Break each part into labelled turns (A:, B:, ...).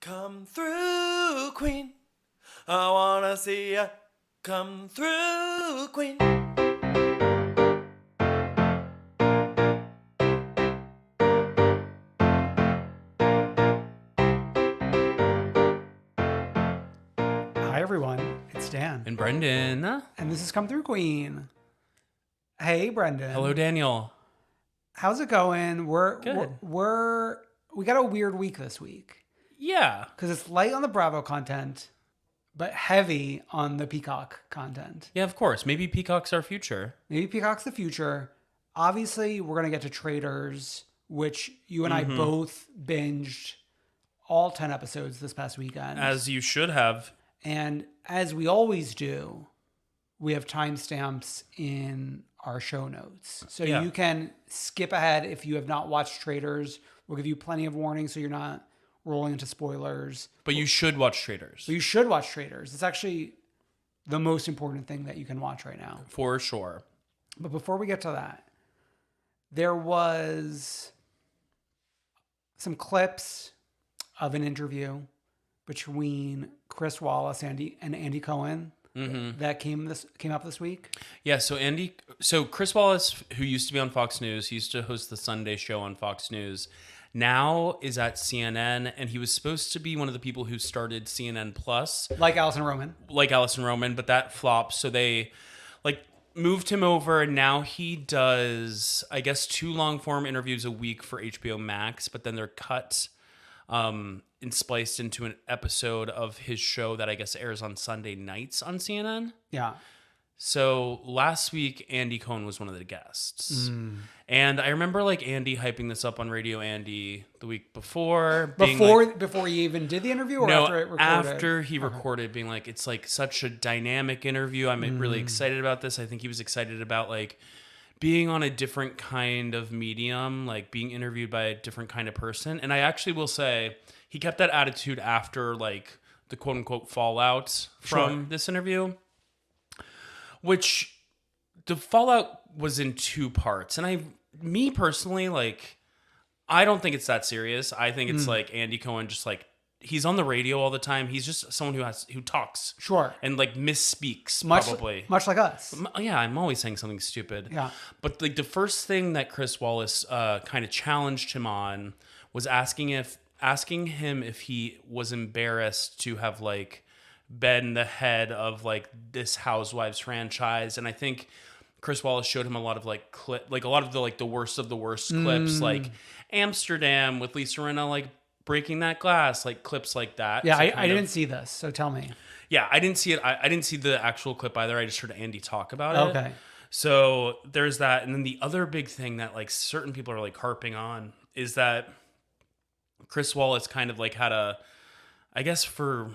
A: Come through, Queen. I wanna see ya. Come through, Queen.
B: Hi everyone, it's Dan.
C: And Brendan.
B: And this is Come Through Queen. Hey Brendan.
C: Hello, Danielle.
B: How's it going?
C: Good.
B: We got a weird week this week.
C: Yeah.
B: Because it's light on the Bravo content, but heavy on the Peacock content.
C: Yeah, of course. Maybe Peacock's our future.
B: Maybe Peacock's the future. Obviously, we're going to get to Traitors, which you and I both binged all 10 episodes this past weekend.
C: As you should have.
B: And as we always do, we have timestamps in our show notes. So you can skip ahead if you have not watched Traitors. We'll give you plenty of warning so you're not rolling into spoilers.
C: But you should watch Traitors.
B: But you should watch Traitors. It's actually the most important thing that you can watch right now.
C: For sure.
B: But before we get to that, there was some clips of an interview between Chris Wallace and Andy Cohen that came up this week.
C: Yeah, so Chris Wallace, who used to be on Fox News, he used to host the Sunday show on Fox News, now is at CNN, and he was supposed to be one of the people who started CNN Plus.
B: Like Allison Roman,
C: but that flopped, so they moved him over, and now he does, I guess, 2 long-form interviews a week for HBO Max, but then they're cut and spliced into an episode of his show that I guess airs on Sunday nights on CNN.
B: Yeah.
C: So last week, Andy Cohen was one of the guests. And I remember Andy hyping this up on Radio Andy the week before.
B: Before he even did the interview or after it recorded?
C: After he recorded, being it's such a dynamic interview. I'm really excited about this. I think he was excited about being on a different kind of medium, being interviewed by a different kind of person. And I actually will say he kept that attitude after the quote unquote fallout from this interview, which the fallout was in 2 parts. And me personally, I don't think it's that serious. I think it's Andy Cohen just he's on the radio all the time. He's just someone who talks.
B: Sure.
C: And misspeaks probably.
B: Much like us.
C: Yeah, I'm always saying something stupid.
B: Yeah.
C: But the first thing that Chris Wallace kind of challenged him on was asking him if he was embarrassed to have been the head of this Housewives franchise. And I think Chris Wallace showed him a lot of a lot of the worst of the worst clips, Amsterdam with Lisa Rinna breaking that glass, clips like that.
B: Yeah,
C: So
B: I didn't see this, so tell me.
C: Yeah, I didn't see it. I didn't see the actual clip either. I just heard Andy talk about it.
B: Okay.
C: So there's that. And then the other big thing that certain people are harping on is that Chris Wallace kind of had a, I guess for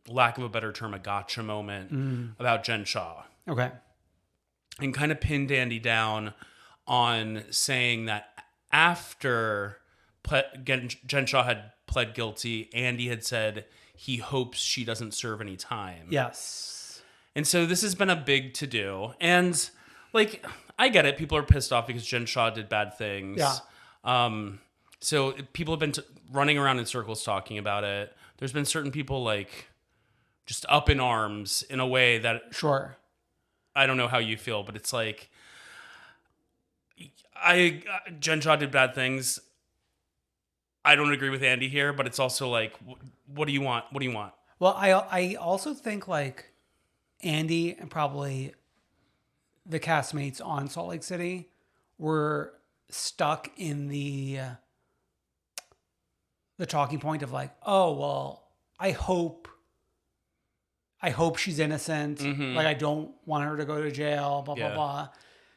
C: lack of a better term, a gotcha moment about Jen Shah.
B: Okay.
C: And kind of pinned Andy down on saying that after Jen Shah had pled guilty, Andy had said he hopes she doesn't serve any time.
B: Yes.
C: And so this has been a big to-do. And, I get it. People are pissed off because Jen Shah did bad things.
B: Yeah.
C: So people have been running around in circles talking about it. There's been certain people, just up in arms in a way that...
B: Sure.
C: I don't know how you feel, but it's Jen Shah did bad things. I don't agree with Andy here, but it's also what do you want? What do you want?
B: Well, I also think Andy and probably the castmates on Salt Lake City were stuck in the talking point of oh, well, I hope she's innocent. I don't want her to go to jail, blah, blah, blah.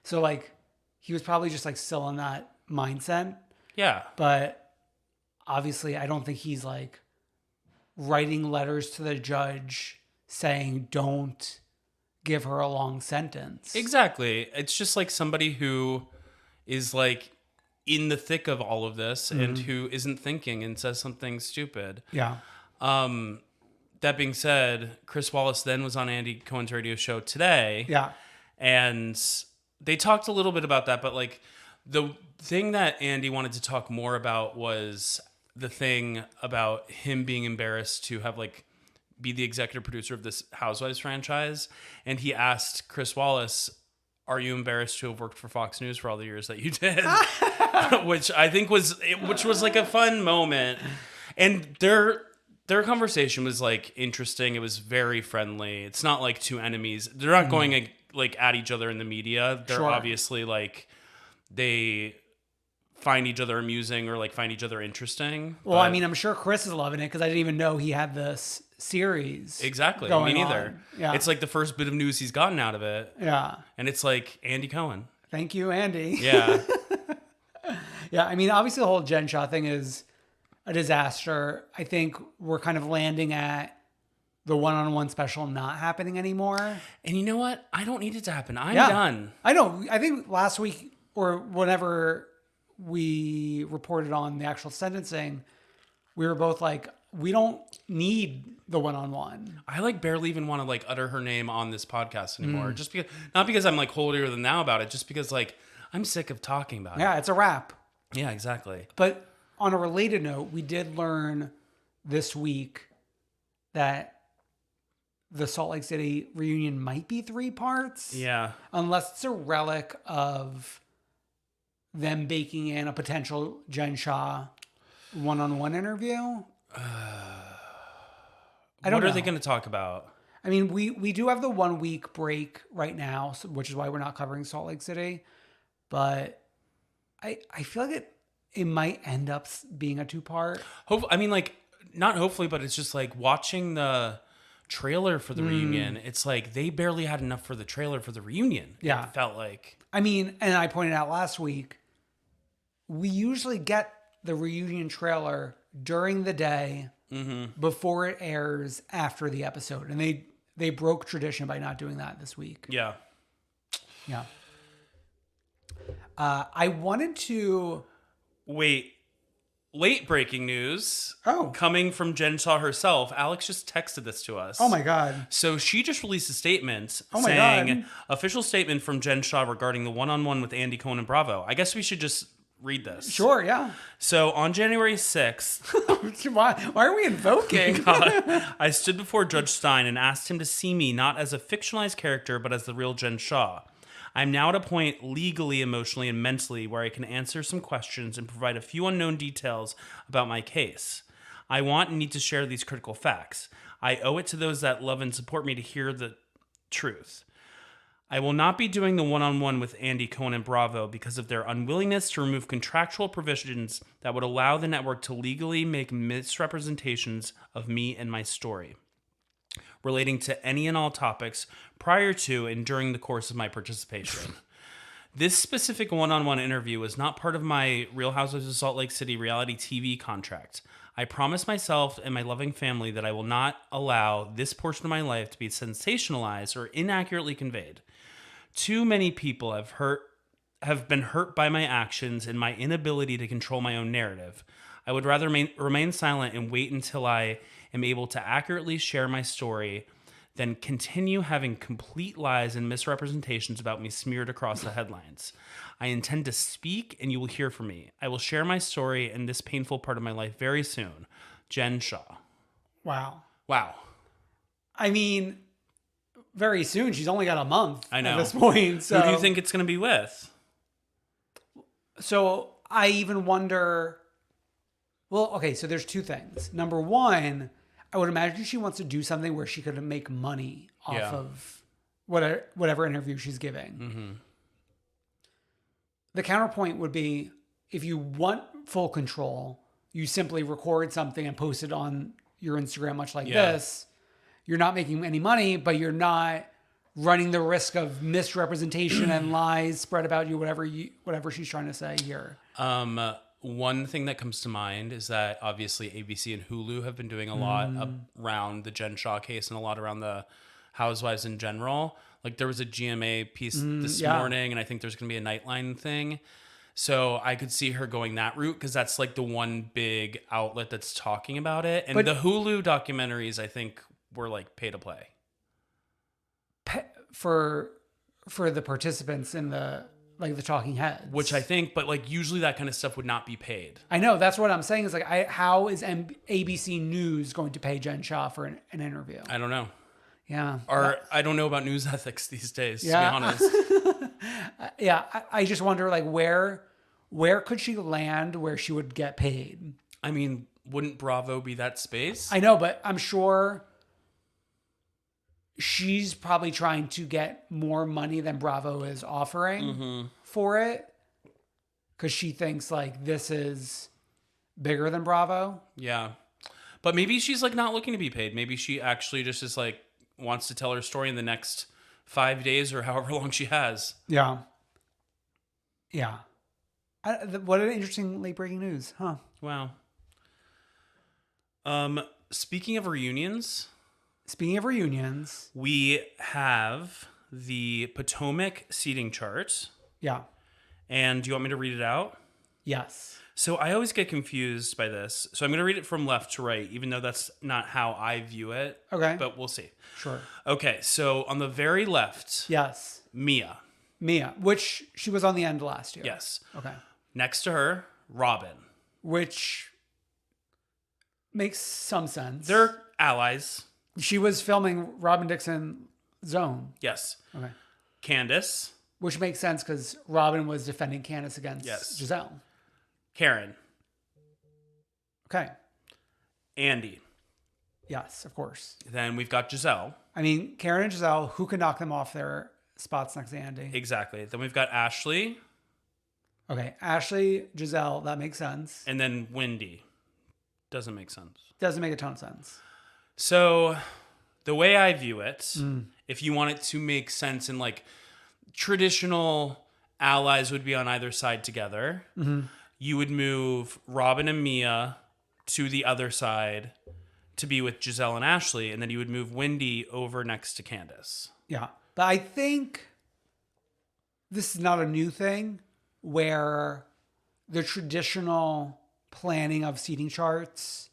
B: So he was probably just still in that mindset.
C: Yeah.
B: But obviously I don't think he's writing letters to the judge saying don't give her a long sentence.
C: Exactly. It's just somebody who is in the thick of all of this and who isn't thinking and says something stupid.
B: Yeah.
C: That being said, Chris Wallace then was on Andy Cohen's radio show today.
B: Yeah.
C: And they talked a little bit about that, but the thing that Andy wanted to talk more about was the thing about him being embarrassed to have like be the executive producer of this Housewives franchise. And he asked Chris Wallace, are you embarrassed to have worked for Fox News for all the years that you did? Which I think was like a fun moment. And their conversation was like interesting. It was very friendly. It's not like two enemies. They're not going like at each other in the media. They're obviously like, they find each other amusing or like find each other interesting.
B: Well, I mean, I'm sure Chris is loving it because I didn't even know he had this series.
C: Exactly. Me neither. Yeah. It's like the first bit of news he's gotten out of it.
B: Yeah.
C: And it's like Andy Cohen.
B: Thank you, Andy.
C: Yeah.
B: Yeah. I mean, obviously the whole Jen Shah thing is a disaster. I think we're kind of landing at the one-on-one special not happening anymore.
C: And you know what? I don't need it to happen. I'm done.
B: I know. I think last week or whenever we reported on the actual sentencing, we were both like, we don't need the one-on-one.
C: I like barely even want to like utter her name on this podcast anymore. Just because, not because I'm like holier than thou about it, just because like I'm sick of talking about it.
B: Yeah, it's a wrap.
C: Yeah, exactly.
B: But on a related note, we did learn this week that the Salt Lake City reunion might be 3 parts.
C: Yeah.
B: Unless it's a relic of them baking in a potential Jen Shah one-on-one interview.
C: What are they going to talk about?
B: I mean, we do have the 1 week break right now, which is why we're not covering Salt Lake City. But I feel like it might end up being a 2-part.
C: I mean, like, not hopefully, but it's just like watching the trailer for the reunion. It's like they barely had enough for the trailer for the reunion.
B: Yeah.
C: It felt like.
B: I mean, and I pointed out last week, we usually get the reunion trailer during the day before it airs after the episode. And they broke tradition by not doing that this week.
C: Yeah.
B: Yeah. I wanted to...
C: Wait. Late breaking news.
B: Oh.
C: Coming from Jen Shah herself. Alex just texted this to us.
B: Oh my God.
C: So she just released a statement
B: saying,
C: God. Official statement from Jen Shah regarding the one-on-one with Andy Cohen and Bravo. I guess we should just read this.
B: Sure, yeah.
C: So on January 6th...
B: Why are we invoking?
C: God, I stood before Judge Stein and asked him to see me not as a fictionalized character, but as the real Jen Shah. I'm now at a point legally, emotionally, and mentally where I can answer some questions and provide a few unknown details about my case. I want and need to share these critical facts. I owe it to those that love and support me to hear the truth. I will not be doing the one-on-one with Andy Cohen and Bravo because of their unwillingness to remove contractual provisions that would allow the network to legally make misrepresentations of me and my story, relating to any and all topics prior to and during the course of my participation. This specific one-on-one interview was not part of my Real Housewives of Salt Lake City reality TV contract. I promise myself and my loving family that I will not allow this portion of my life to be sensationalized or inaccurately conveyed. Too many people have been hurt by my actions and my inability to control my own narrative. I would rather remain silent and wait until I am able to accurately share my story than continue having complete lies and misrepresentations about me smeared across the headlines. I intend to speak and you will hear from me. I will share my story and this painful part of my life very soon. Jen Shah.
B: Wow.
C: I
B: mean, very soon. She's only got a month
C: at
B: this point. So.
C: Who do you think it's going to be with?
B: So I even wonder... Well, okay, so there's 2 things. Number 1, I would imagine she wants to do something where she could make money off of whatever interview she's giving.
C: Mm-hmm.
B: The counterpoint would be, if you want full control, you simply record something and post it on your Instagram, much like this. You're not making any money, but you're not running the risk of misrepresentation and lies spread about you, whatever she's trying to say here.
C: One thing that comes to mind is that obviously ABC and Hulu have been doing a lot around the Jen Shah case and a lot around the Housewives in general. Like there was a GMA piece this morning, and I think there's going to be a Nightline thing. So I could see her going that route because that's like the one big outlet that's talking about it. And the Hulu documentaries, I think, were like pay to play.
B: For the participants in the like the talking heads.
C: Which I think, but like usually that kind of stuff would not be paid.
B: I know, that's what I'm saying is like, how is ABC News going to pay Jen Shah for an interview?
C: I don't know.
B: Yeah.
C: Or I don't know about news ethics these days,
B: Yeah.
C: to be honest.
B: Yeah, I just wonder like where could she land where she would get paid?
C: I mean, wouldn't Bravo be that space?
B: I know, but I'm sure she's probably trying to get more money than Bravo is offering for it. Because she thinks like this is bigger than Bravo.
C: Yeah. But maybe she's like not looking to be paid. Maybe she actually just is like wants to tell her story in the next 5 days or however long she has.
B: Yeah. Yeah. What an interesting late breaking news, huh?
C: Wow. Speaking of reunions, we have the Potomac seating chart.
B: Yeah.
C: And do you want me to read it out?
B: Yes.
C: So I always get confused by this. So I'm going to read it from left to right, even though that's not how I view it.
B: Okay.
C: But we'll see.
B: Sure.
C: Okay. So on the very left,
B: Yes.
C: Mia.
B: Which she was on the end last year.
C: Yes.
B: Okay.
C: Next to her, Robin.
B: Which makes some sense.
C: They're allies.
B: She was filming Robin Dixon Zone.
C: Yes.
B: Okay.
C: Candace.
B: Which makes sense because Robin was defending Candace against
C: Yes.
B: Giselle.
C: Karen.
B: Okay.
C: Andy.
B: Yes, of course.
C: Then we've got Giselle.
B: I mean, Karen and Giselle, who could knock them off their spots next to Andy?
C: Exactly. Then we've got Ashley.
B: Okay. Ashley, Giselle, that makes sense.
C: And then Wendy. Doesn't make sense.
B: Doesn't make a ton of sense.
C: So the way I view it, if you want it to make sense in like traditional allies would be on either side together, you would move Robin and Mia to the other side to be with Giselle and Ashley, and then you would move Wendy over next to Candace.
B: Yeah. But I think this is not a new thing where the traditional planning of seating charts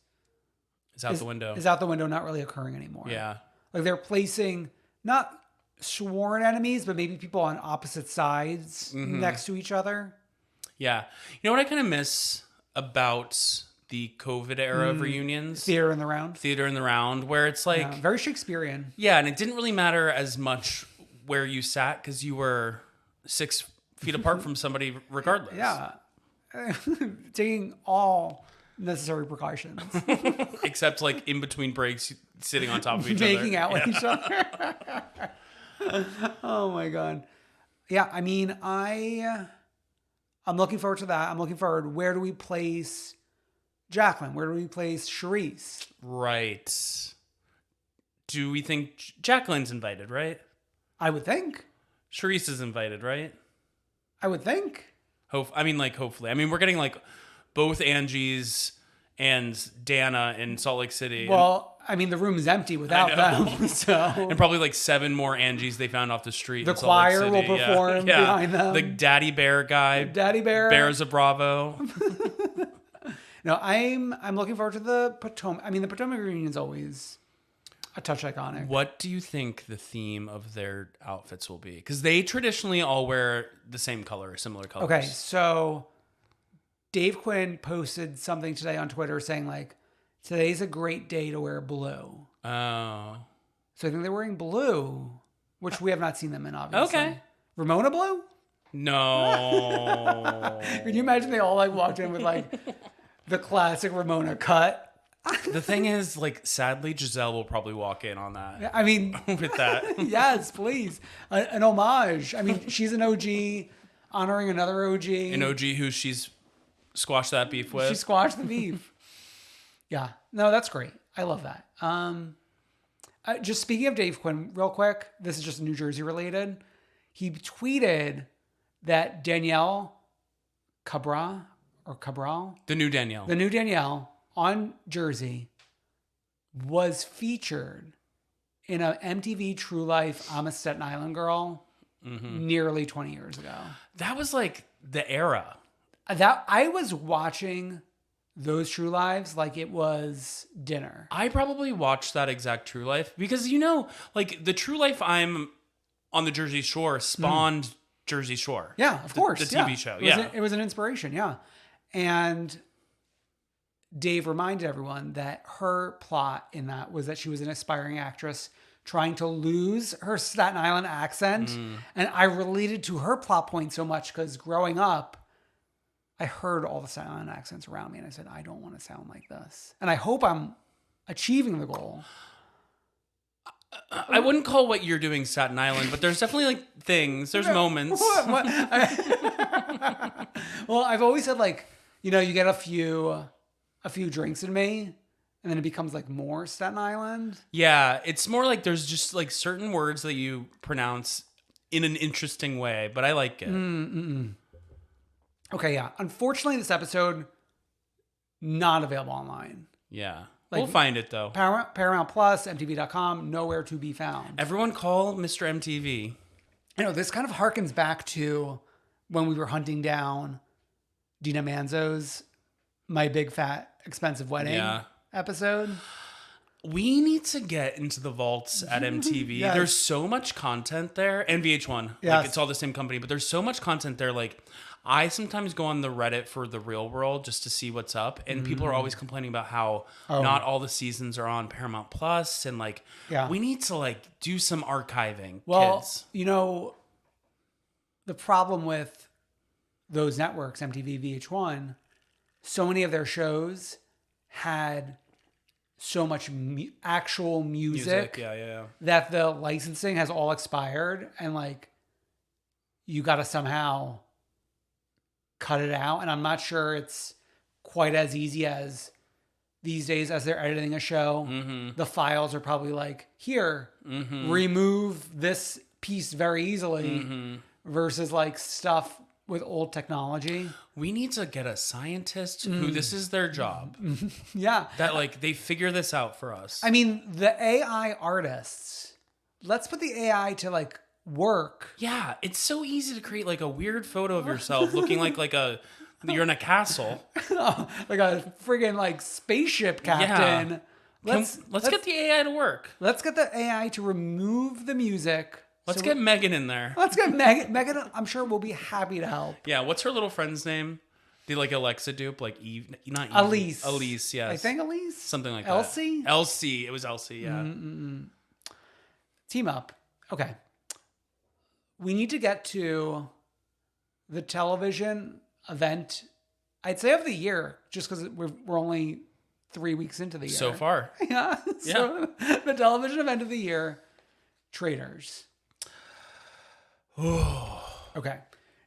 C: It's out the window.
B: is out the window, not really occurring anymore.
C: Yeah.
B: Like they're placing not sworn enemies, but maybe people on opposite sides next to each other.
C: Yeah. You know what I kind of miss about the COVID era of reunions?
B: Theater in the round.
C: Theater in the round, where it's like...
B: Yeah, very Shakespearean.
C: Yeah, and it didn't really matter as much where you sat because you were 6 feet apart from somebody regardless.
B: Yeah. Taking all necessary precautions.
C: Except like in between breaks, sitting on top of each other.
B: Making out with each other. Oh my God. Yeah, I mean, I'm looking forward to that. I'm looking forward. Where do we place Jacqueline? Where do we place Charisse?
C: Right. Do we think Jacqueline's invited, right?
B: I would think.
C: Charisse is invited, right?
B: I would think.
C: Hopefully. I mean, we're getting like both Angies and Dana in Salt Lake City.
B: Well, I mean, the room is empty without them. So
C: And probably like 7 more Angies they found off the street.
B: the
C: in Salt Lake
B: choir will
C: City.
B: perform behind them.
C: The Daddy Bear guy.
B: Daddy Bear.
C: Bears of Bravo.
B: No, I'm looking forward to the Potomac. I mean, the Potomac reunion is always a touch iconic.
C: What do you think the theme of their outfits will be? Because they traditionally all wear the same color, similar colors.
B: Okay, so Dave Quinn posted something today on Twitter saying like, today's a great day to wear blue.
C: Oh.
B: So I think they're wearing blue, which we have not seen them in, obviously.
C: Okay.
B: Ramona blue?
C: No.
B: Can you imagine they all like walked in with like the classic Ramona cut?
C: The thing is, like, sadly, Giselle will probably walk in on that.
B: I mean,
C: With that.
B: yes, please. An homage. I mean, she's an OG honoring another OG.
C: An OG who she's squashed that beef with.
B: She squashed the beef. Yeah. No, that's great. I love that. Just speaking of Dave Quinn, real quick, this is just New Jersey related. He tweeted that Danielle Cabral,
C: The new Danielle.
B: the new Danielle on Jersey, was featured in a MTV True Life I'm a Staten Island Girl nearly 20 years ago.
C: That was like the era.
B: That I was watching those True Lives like it was dinner.
C: I probably watched that exact True Life because, you know, like the True Life I'm on the Jersey Shore spawned Jersey Shore.
B: Yeah, of course.
C: The TV show.
B: It was an inspiration. Yeah. And Dave reminded everyone that her plot in that was that she was an aspiring actress trying to lose her Staten Island accent. And I related to her plot point so much because growing up, I heard all the Staten Island accents around me and I said, I don't want to sound like this. And I hope I'm achieving the goal.
C: I wouldn't call what you're doing Staten Island, but there's definitely like things, there's moments.
B: What? Well, I've always said like, you know, you get a few drinks in me and then it becomes like more Staten Island.
C: Yeah, it's more like there's just like certain words that you pronounce in an interesting way, but I like it.
B: Okay, yeah. Unfortunately, this episode not available online.
C: Yeah.
B: Like,
C: We'll find it though.
B: Paramount Plus, MTV.com, nowhere to be found.
C: Everyone call Mr. MTV.
B: You know, this kind of harkens back to when we were hunting down Dina Manzo's My Big Fat Expensive Wedding episode.
C: We need to get into the vaults at MTV.
B: Yes.
C: There's so much content there. And VH1.
B: Yes.
C: Like, it's all the same company, but there's so much content there. Like, I sometimes go on the Reddit for The Real World just to see what's up. And people are always complaining about how not all the seasons are on Paramount Plus. And, like, we need to, like, do some archiving, kids.
B: You know, the problem with those networks, MTV, VH1, so many of their shows had so much actual music that the licensing has all expired and like you got to somehow cut it out. And I'm not sure it's quite as easy as these days as they're editing a show. The files are probably like, here, remove this piece very easily versus like stuff with old technology.
C: We need to get a scientist who this is their job.
B: Yeah.
C: That like they figure this out for us.
B: I mean, the AI artists, let's put the AI to like work.
C: Yeah, it's so easy to create like a weird photo of yourself looking like you're in a castle.
B: Like a friggin' like spaceship captain.
C: Yeah. Let's get the AI to work.
B: Let's get the AI to remove the music.
C: Let's get Megan in there.
B: Let's get Megan. Megan, I'm sure will be happy to help.
C: Yeah, what's her little friend's name? The like Alexa dupe, like Eve, not Eve.
B: Elise.
C: Elise, yes.
B: I think Elise.
C: Something like
B: Elsie?
C: that. Elsie. It was Elsie, yeah.
B: Team up. Okay. We need to get to the television event, I'd say of the year, just because we're only 3 weeks into the year.
C: So far.
B: Yeah. So the television event of the year, Traitors. Okay.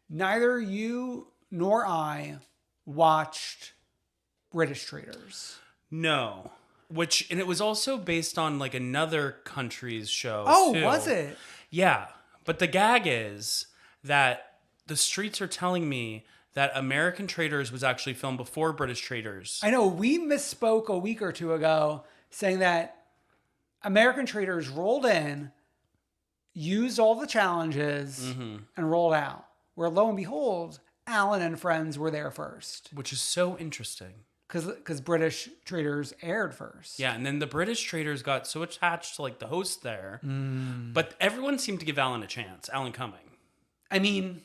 B: Neither you nor I watched British Traitors.
C: No. And it was also based on like another country's show.
B: Oh,
C: too.
B: was it?
C: Yeah. But the gag is that the streets are telling me that American Traitors was actually filmed before British Traitors.
B: I know. We misspoke a week or two ago saying that American Traitors rolled in, used all the challenges, and rolled out. Where lo and behold, Alan and Friends were there first.
C: Which is so interesting.
B: Because British Traitors aired first.
C: Yeah, and then the British Traitors got so attached to like the host there. But everyone seemed to give Alan a chance. Alan Cumming.
B: I mean,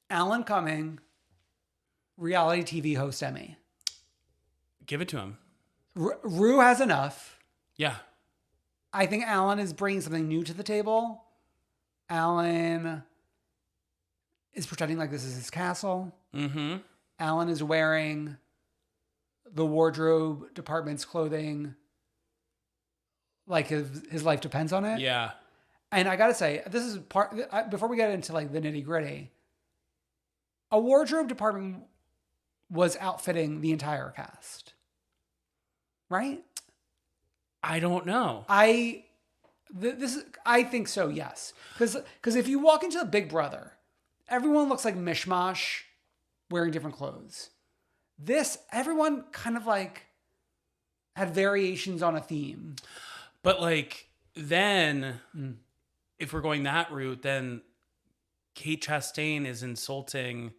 B: Alan Cumming, reality TV host Emmy.
C: Give it to him.
B: Rue has enough.
C: Yeah.
B: I think Alan is bringing something new to the table. Alan is pretending like this is his castle. Alan is wearing the wardrobe department's clothing like his life depends on it.
C: Yeah.
B: And I gotta say, this is before we get into like the nitty gritty, a wardrobe department was outfitting the entire cast. Right?
C: I don't know.
B: I think so, yes. Because if you walk into the Big Brother, everyone looks like mishmash wearing different clothes. Everyone kind of like had variations on a theme.
C: But like then, if we're going that route, then Kate Chastain is insulting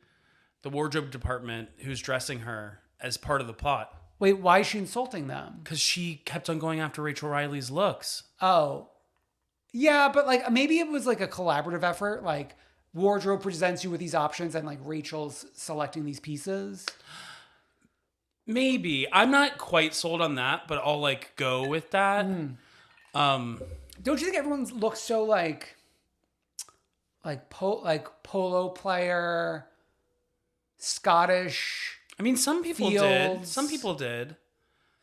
C: the wardrobe department who's dressing her as part of the plot.
B: Wait, why is she insulting them?
C: Because she kept on going after Rachel Riley's looks.
B: Oh. Yeah, but like maybe it was like a collaborative effort. Like wardrobe presents you with these options and like Rachel's selecting these pieces.
C: Maybe. I'm not quite sold on that, but I'll like go with that.
B: Don't you think everyone looks so like polo player, Scottish?
C: I mean, some people did.
B: Fields.
C: Some people did.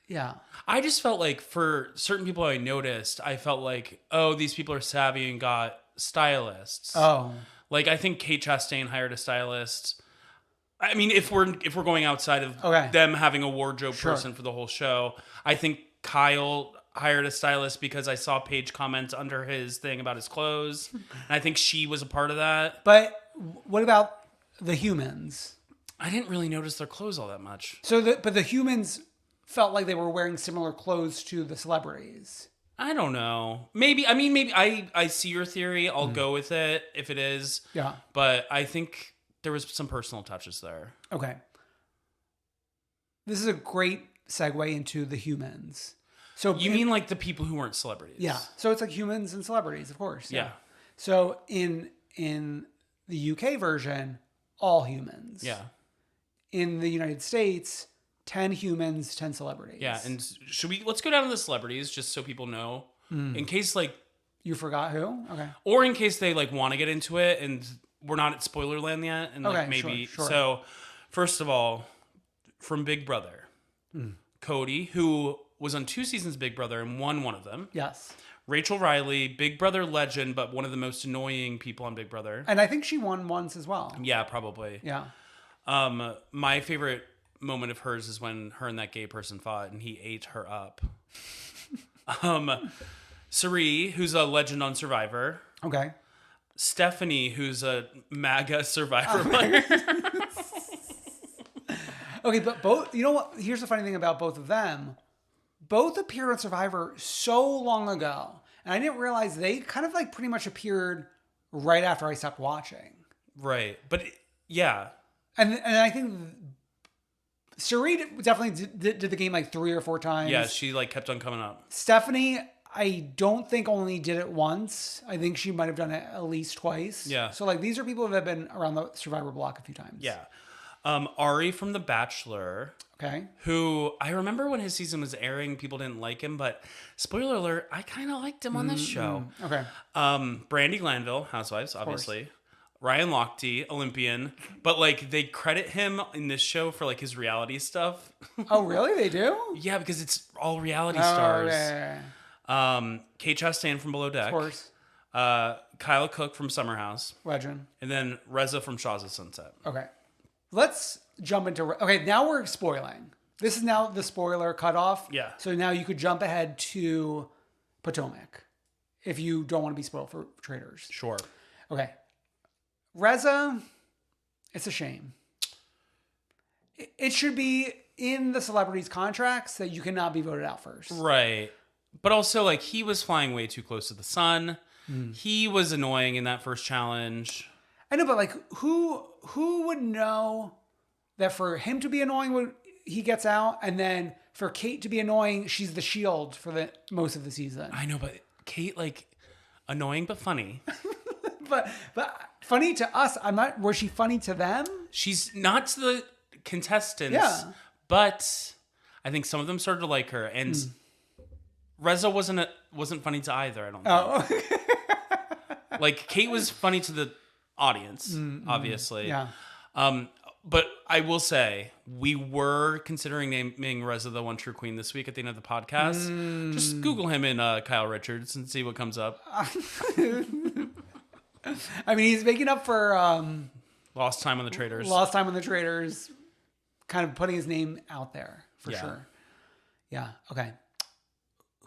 B: Yeah.
C: I just felt like for certain people I noticed, I felt like, oh, these people are savvy and got stylists.
B: Oh.
C: Like I think Kate Chastain hired a stylist. I mean, if we're going outside of them having a wardrobe person for the whole show, I think Kyle hired a stylist because I saw Paige comment under his thing about his clothes, and I think she was a part of that.
B: But what about the humans?
C: I didn't really notice their clothes all that much.
B: But the humans felt like they were wearing similar clothes to the celebrities.
C: I don't know. Maybe I see your theory. I'll go with it if it is.
B: Yeah.
C: But I think there was some personal touches there.
B: Okay. This is a great segue into the humans. So
C: you mean like the people who weren't celebrities?
B: Yeah. So it's like humans and celebrities, of course.
C: Yeah.
B: So in the UK version, all humans.
C: Yeah.
B: In the United States, 10 humans, 10 celebrities.
C: Yeah, and let's go down to the celebrities just so people know. In case like
B: you forgot who? Okay.
C: Or in case they like want to get into it and we're not at spoiler land yet and like maybe
B: sure.
C: So first of all, from Big Brother, Cody, who was on 2 seasons of Big Brother and won one of them.
B: Yes.
C: Rachel Riley, Big Brother legend, but one of the most annoying people on Big Brother.
B: And I think she won once as well.
C: Yeah, probably.
B: Yeah.
C: My favorite moment of hers is when her and that gay person fought and he ate her up. Sari, who's a legend on Survivor.
B: Okay.
C: Stephanie, who's a MAGA Survivor player.
B: Okay, but both, you know what? Here's the funny thing about both of them. Both appeared on Survivor so long ago. And I didn't realize they kind of like pretty much appeared right after I stopped watching.
C: Right. But yeah.
B: And I think Sari definitely did the game like 3 or 4 times.
C: Yeah, she like kept on coming up.
B: Stephanie, I don't think only did it once. I think she might have done it at least twice.
C: Yeah.
B: So like these are people that have been around the Survivor block a few times.
C: Yeah. Ari from The Bachelor.
B: Okay.
C: Who I remember when his season was airing, people didn't like him, but spoiler alert, I kind of liked him on this show.
B: Okay.
C: Brandy Glanville, Housewives, obviously. Ryan Lochte, Olympian, but like they credit him in this show for like his reality stuff.
B: Oh, really? They do?
C: Yeah, because it's all reality stars.
B: Yeah.
C: Kate Chastain from Below Deck.
B: Of course.
C: Kyle Cook from Summer House.
B: Legend.
C: And then Reza from Shah's of Sunset.
B: Okay. Let's jump into... Okay, now we're spoiling. This is now the spoiler cutoff.
C: Yeah.
B: So now you could jump ahead to Potomac if you don't want to be spoiled for Traitors.
C: Sure.
B: Okay. Reza, it's a shame. It should be in the celebrities' contracts that you cannot be voted out first.
C: Right. But also, like, he was flying way too close to the sun. He was annoying in that first challenge.
B: I know, but like, who would know that for him to be annoying when he gets out, and then for Kate to be annoying, she's the shield for the most of the season.
C: I know, but Kate, like, annoying but funny.
B: but funny to us. I'm not. Was she funny to them?
C: She's not to the contestants.
B: Yeah.
C: But I think some of them started to like her, and Reza wasn't funny to either. I don't think.
B: Oh.
C: Like Kate was funny to the audience, obviously.
B: Yeah.
C: But I will say, we were considering naming Reza the One True Queen this week at the end of the podcast. Just Google him in Kyle Richards and see what comes up.
B: I mean, he's making up for
C: Lost time on the Traitors.
B: Lost time on the Traitors, kind of putting his name out there for sure. Yeah. Okay.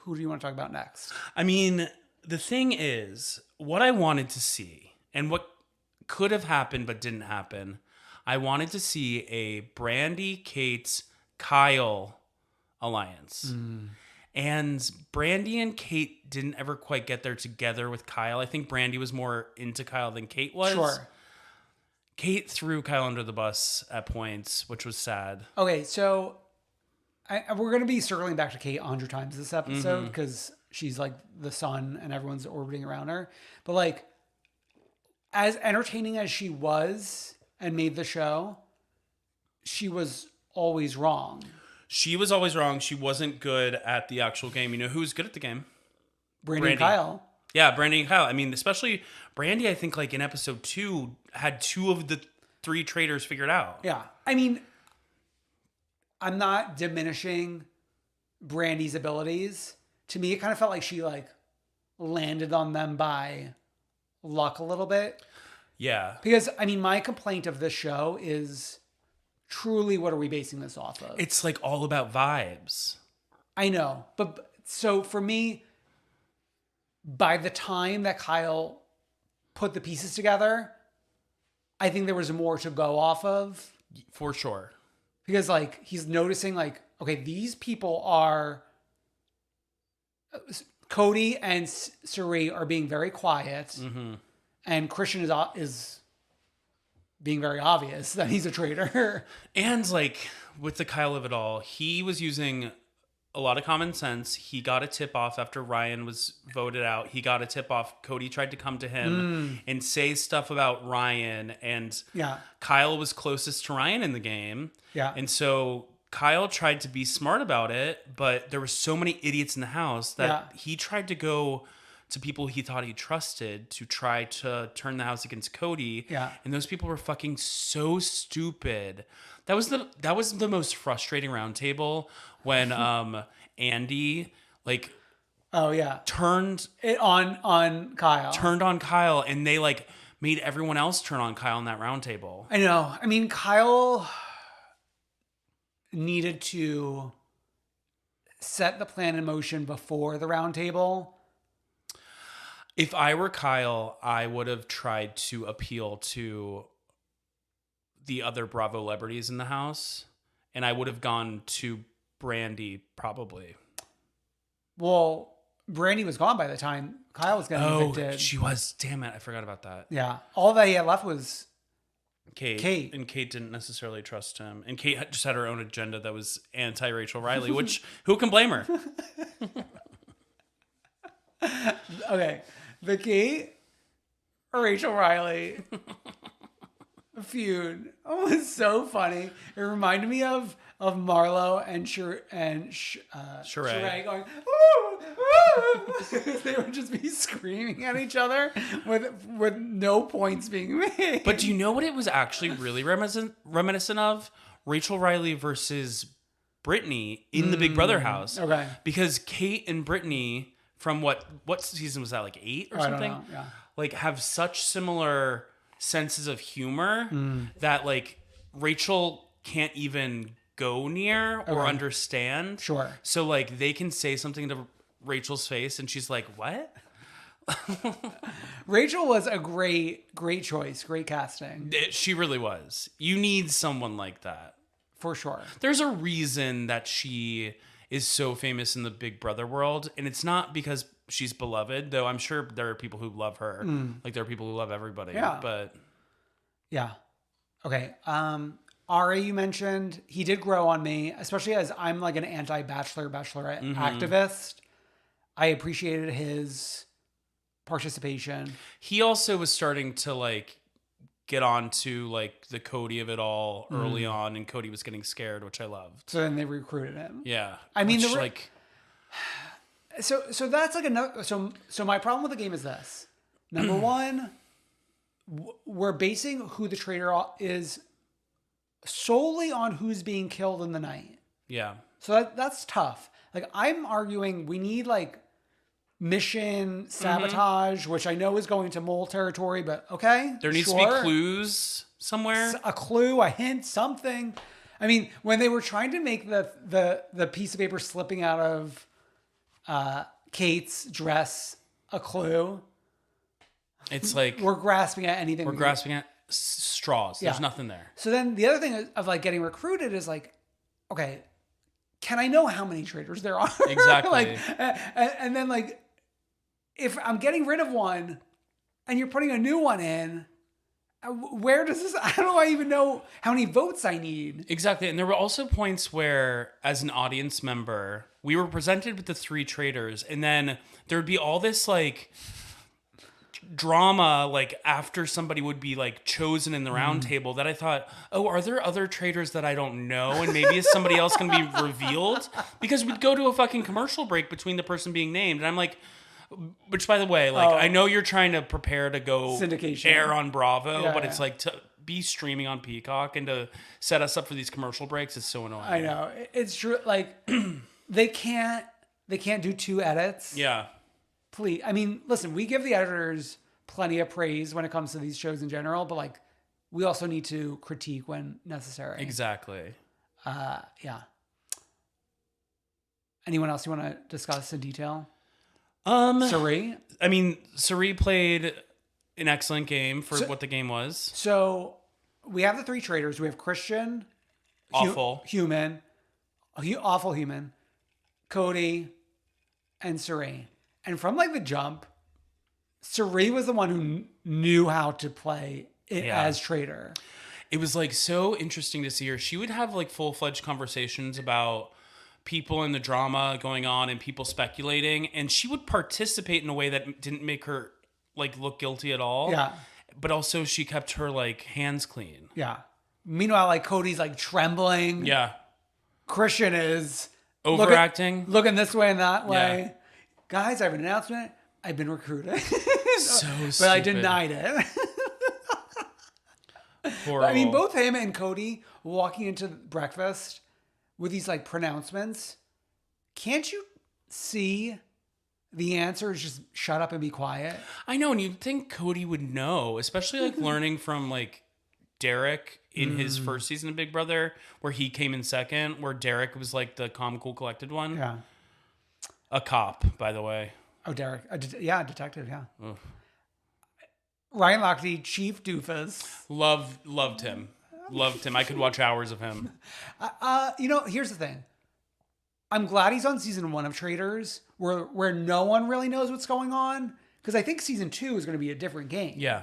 B: Who do you want to talk about next?
C: I mean, the thing is, what I wanted to see and what could have happened but didn't happen, I wanted to see a Brandy, Kate, Kyle alliance. And Brandy and Kate didn't ever quite get there together with Kyle. I think Brandy was more into Kyle than Kate was.
B: Sure.
C: Kate threw Kyle under the bus at points, which was sad.
B: Okay, so we're going to be circling back to Kate 100 times this episode because she's like the sun and everyone's orbiting around her. But like, as entertaining as she was and made the show, she was always wrong.
C: She was always wrong. She wasn't good at the actual game. You know who's good at the game?
B: Brandy and Kyle.
C: Yeah, Brandy and Kyle. I mean, especially Brandy, I think, like, in episode 2, had 2 of the 3 traitors figured out.
B: Yeah. I mean, I'm not diminishing Brandy's abilities. To me, it kind of felt like she, like, landed on them by luck a little bit.
C: Yeah.
B: Because, I mean, my complaint of this show is truly, what are we basing this off of?
C: It's, like, all about vibes.
B: I know. But so for me, by the time that Kyle put the pieces together, I think there was more to go off of.
C: For sure.
B: Because, like, he's noticing, like, okay, these people are... Cody and Suri are being very quiet. Mm-hmm. And Christian is being very obvious that he's a traitor.
C: And, like, with the Kyle of it all, he was using a lot of common sense. He got a tip off after Ryan was voted out. He got a tip off. Cody tried to come to him and say stuff about Ryan. And Kyle was closest to Ryan in the game.
B: Yeah.
C: And so Kyle tried to be smart about it, but there were so many idiots in the house that he tried to go to people he thought he trusted to try to turn the house against Cody.
B: Yeah.
C: And those people were fucking so stupid. That was the most frustrating roundtable when Andy, like,
B: turned it on Kyle.
C: Turned on Kyle, and they, like, made everyone else turn on Kyle in that roundtable.
B: I know. I mean, Kyle needed to set the plan in motion before the roundtable.
C: If I were Kyle, I would have tried to appeal to the other Bravo celebrities in the house, and I would have gone to Brandy, probably.
B: Well, Brandy was gone by the time Kyle was getting evicted.
C: She was. Damn it, I forgot about that.
B: Yeah. All that he had left was
C: Kate. And Kate didn't necessarily trust him. And Kate just had her own agenda that was anti-Rachel Riley, which, who can blame her?
B: Okay. The Kate Rachel Riley feud was so funny. It reminded me of Marlo and Sheree going, "Ooh, ooh." They would just be screaming at each other with no points being made.
C: But do you know what it was actually really reminiscent of? Rachel Riley versus Brittany in the Big Brother house.
B: Okay.
C: Because Kate and Brittany, from what season was that, like 8 or something?
B: I don't know. Yeah.
C: Like, have such similar senses of humor that, like, Rachel can't even go near or understand.
B: Sure.
C: So, like, they can say something to Rachel's face and she's like, what?
B: Rachel was a great choice. Great casting.
C: She really was. You need someone like that.
B: For sure.
C: There's a reason that she is so famous in the Big Brother world, and it's not because she's beloved, though I'm sure there are people who love her. Like, there are people who love everybody.
B: Yeah.
C: But
B: yeah. Okay. Ari, you mentioned, he did grow on me, especially as I'm like an anti-bachelorette activist. I appreciated his participation.
C: He also was starting to, like, get on to, like, the Cody of it all early on, and Cody was getting scared, which I loved.
B: So then they recruited him.
C: Yeah.
B: I mean,
C: like,
B: so that's like another. So my problem with the game is this. Number one, we're basing who the traitor is solely on who's being killed in the night.
C: Yeah.
B: So that's tough. Like, I'm arguing we need, like, mission sabotage, which I know is going to mole territory, but okay.
C: There needs to be clues somewhere.
B: A clue, a hint, something. I mean, when they were trying to make the piece of paper slipping out of Kate's dress a clue,
C: it's like
B: we're grasping at anything.
C: We're grasping at straws. There's nothing there.
B: So then the other thing of, like, getting recruited is like, okay, can I know how many traitors there are?
C: Exactly.
B: Like, and then, like, if I'm getting rid of one and you're putting a new one in, where does this, how do I even know how many votes I need?
C: Exactly. And there were also points where, as an audience member, we were presented with the 3 traitors, and then there would be all this, like, drama, like after somebody would be like chosen in the round table, that I thought, oh, are there other traitors that I don't know? And maybe is somebody else going to be revealed? Because we'd go to a fucking commercial break between the person being named. And I'm like, which by the way, like, I know you're trying to prepare to go
B: syndication
C: air on Bravo, but it's like to be streaming on Peacock and to set us up for these commercial breaks is so annoying.
B: I know. It's true. Like, they can't do 2 edits.
C: Yeah.
B: Please. I mean, listen, we give the editors plenty of praise when it comes to these shows in general, but like, we also need to critique when necessary.
C: Exactly.
B: Yeah. Anyone else you want to discuss in detail? Sari?
C: I mean, Sari played an excellent game for what the game was.
B: So we have the 3 traitors. We have Christian,
C: Awful
B: human, awful human, Cody, and Sari. And from like the jump, Sari was the one who knew how to play it as traitor.
C: It was like so interesting to see her. She would have like full-fledged conversations about people in the drama going on and people speculating, and she would participate in a way that didn't make her like look guilty at all.
B: Yeah.
C: But also she kept her like hands clean.
B: Yeah. Meanwhile, like Cody's like trembling.
C: Yeah.
B: Christian is
C: overacting.
B: Looking this way and that way.
C: Yeah.
B: Guys, I have an announcement. I've been recruited.
C: So stupid.
B: But I denied it.
C: Horrible.
B: I mean, both him and Cody walking into breakfast with these like pronouncements. Can't you see the answer is just shut up and be quiet?
C: I know, and you'd think Cody would know, especially like learning from like Derek in his first season of Big Brother, where he came in second, where Derek was like the calm, cool, collected one.
B: Yeah.
C: A cop, by the way.
B: Oh, Derek. Detective, yeah. Ugh. Ryan Lochte, Chief Doofus.
C: Loved him. Loved him. I could watch hours of him.
B: Here's the thing. I'm glad he's on season 1 of Traitors, where no one really knows what's going on. Because I think season 2 is going to be a different game.
C: Yeah.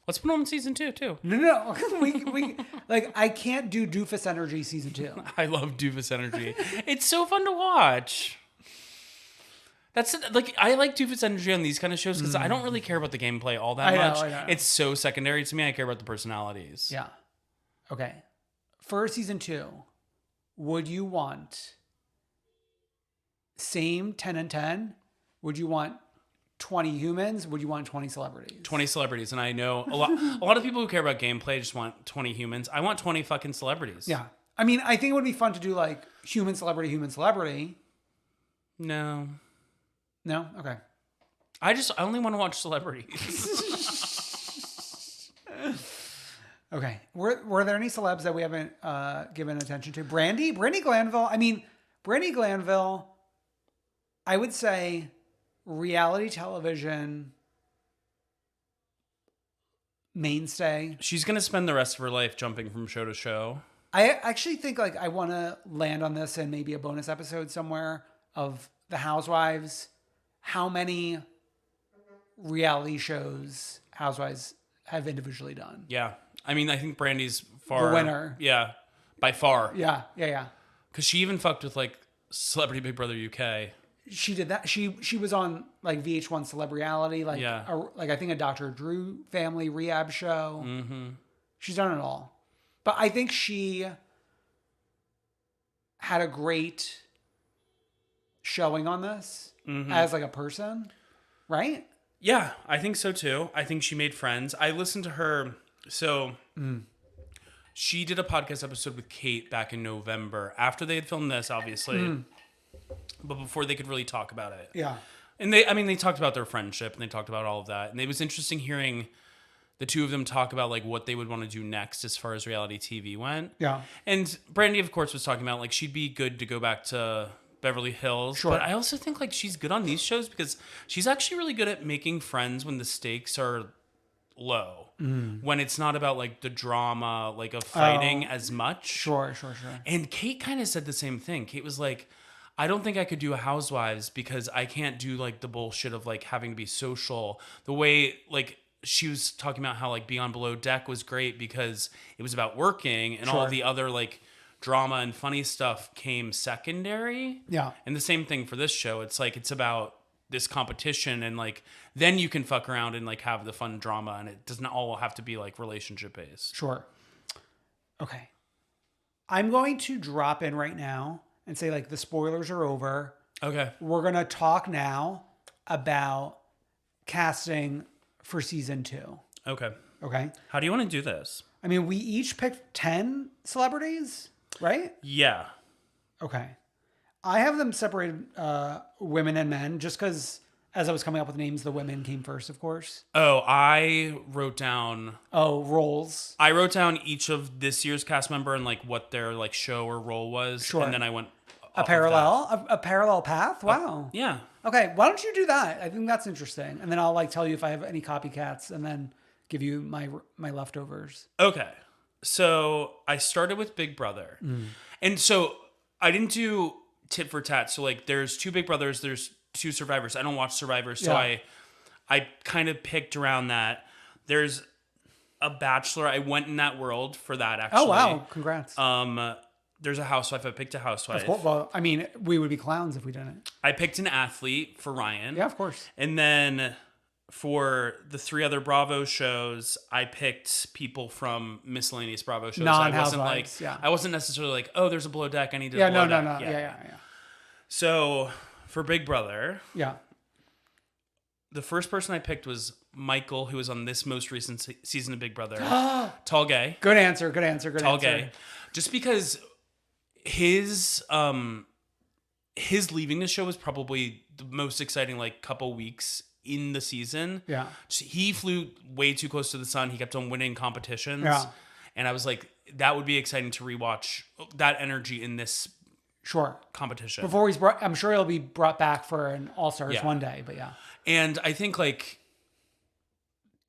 C: Let's put him on season 2 too.
B: No. we like, I can't do Doofus Energy season 2.
C: I love Doofus Energy. It's so fun to watch. That's like, I like Doofus Energy on these kind of shows because I don't really care about the gameplay all that much.
B: I know.
C: It's so secondary to me. I care about the personalities.
B: Yeah. Okay. For season 2, would you want same 10 and 10? Would you want 20 humans? Would you want 20 celebrities?
C: 20 celebrities. And I know a lot of people who care about gameplay just want 20 humans. I want 20 fucking celebrities.
B: Yeah. I mean, I think it would be fun to do like human, celebrity.
C: No.
B: No? Okay.
C: I only want to watch celebrities.
B: Okay. Were there any celebs that we haven't given attention to? Brandy Glanville. I mean, Brandy Glanville, I would say reality television mainstay.
C: She's going to spend the rest of her life jumping from show to show.
B: I actually think like I want to land on this in maybe a bonus episode somewhere of the Housewives. How many reality shows Housewives have individually done?
C: Yeah. I mean, I think Brandy's far...
B: The winner.
C: Yeah. By far.
B: Yeah.
C: Because she even fucked with like Celebrity Big Brother UK.
B: She did that. She was on like VH1 Celebrity, like I think a Dr. Drew family rehab show. Mm-hmm. She's done it all. But I think she had a great showing on this as like a person, right?
C: Yeah, I think so too. I think she made friends. I listened to her. So she did a podcast episode with Kate back in November after they had filmed this, obviously, but before they could really talk about it.
B: Yeah.
C: And they talked about their friendship and they talked about all of that. And it was interesting hearing the two of them talk about like what they would want to do next as far as reality TV went.
B: Yeah.
C: And Brandy, of course, was talking about like she'd be good to go back to Beverly Hills.
B: Sure.
C: But I also think like she's good on these shows because she's actually really good at making friends when the stakes are low. When it's not about like the drama like of fighting as much.
B: Sure.
C: And Kate kind of said the same thing. Kate was like, I don't think I could do a Housewives because I can't do like the bullshit of like having to be social. The way like she was talking about how like Beyond Below Deck was great because it was about working and all the other like drama and funny stuff came secondary.
B: Yeah.
C: And the same thing for this show. It's like it's about this competition, and like then you can fuck around and like have the fun drama, and it doesn't all have to be like relationship based.
B: Sure. Okay. I'm going to drop in right now and say like the spoilers are over.
C: Okay.
B: We're going to talk now about casting for season 2.
C: Okay.
B: Okay.
C: How do you want to do this?
B: I mean, we each picked 10 celebrities, right?
C: Yeah.
B: Okay. I have them separated women and men just because as I was coming up with names, the women came first, of course.
C: Oh, I wrote down
B: roles.
C: I wrote down each of this year's cast member and like what their like show or role was.
B: Sure.
C: And then I went
B: A parallel path? Wow.
C: Yeah.
B: Okay, why don't you do that? I think that's interesting. And then I'll like tell you if I have any copycats and then give you my leftovers.
C: Okay. So I started with Big Brother. And so I didn't do tit for tat. So like there's 2 Big Brothers, there's 2 Survivors. I don't watch Survivors. So
B: Yeah.
C: I kind of picked around that. There's a Bachelor. I went in that world for that actually.
B: Oh, wow. Congrats.
C: There's a housewife. I picked a housewife.
B: Of course, well, I mean, we would be clowns if we didn't.
C: I picked an athlete for Ryan.
B: Yeah, of course.
C: And then for the 3 other Bravo shows, I picked people from miscellaneous Bravo shows.
B: Non-housewives,
C: I wasn't necessarily like, oh, there's a below deck. I need to.
B: Yeah,
C: below
B: no.
C: deck.
B: Yeah.
C: So for Big Brother,
B: Yeah.
C: the first person I picked was Michael, who was on this most recent season of Big Brother. Tall gay.
B: Good answer.
C: Tall gay. Just because his leaving the show was probably the most exciting like couple weeks in the season.
B: Yeah.
C: He flew way too close to the sun. He kept on winning competitions.
B: Yeah.
C: And I was like, that would be exciting to rewatch that energy in this
B: Sure.
C: competition.
B: Before I'm sure he'll be brought back for an All-Stars
C: Yeah.
B: one day, but yeah.
C: And I think like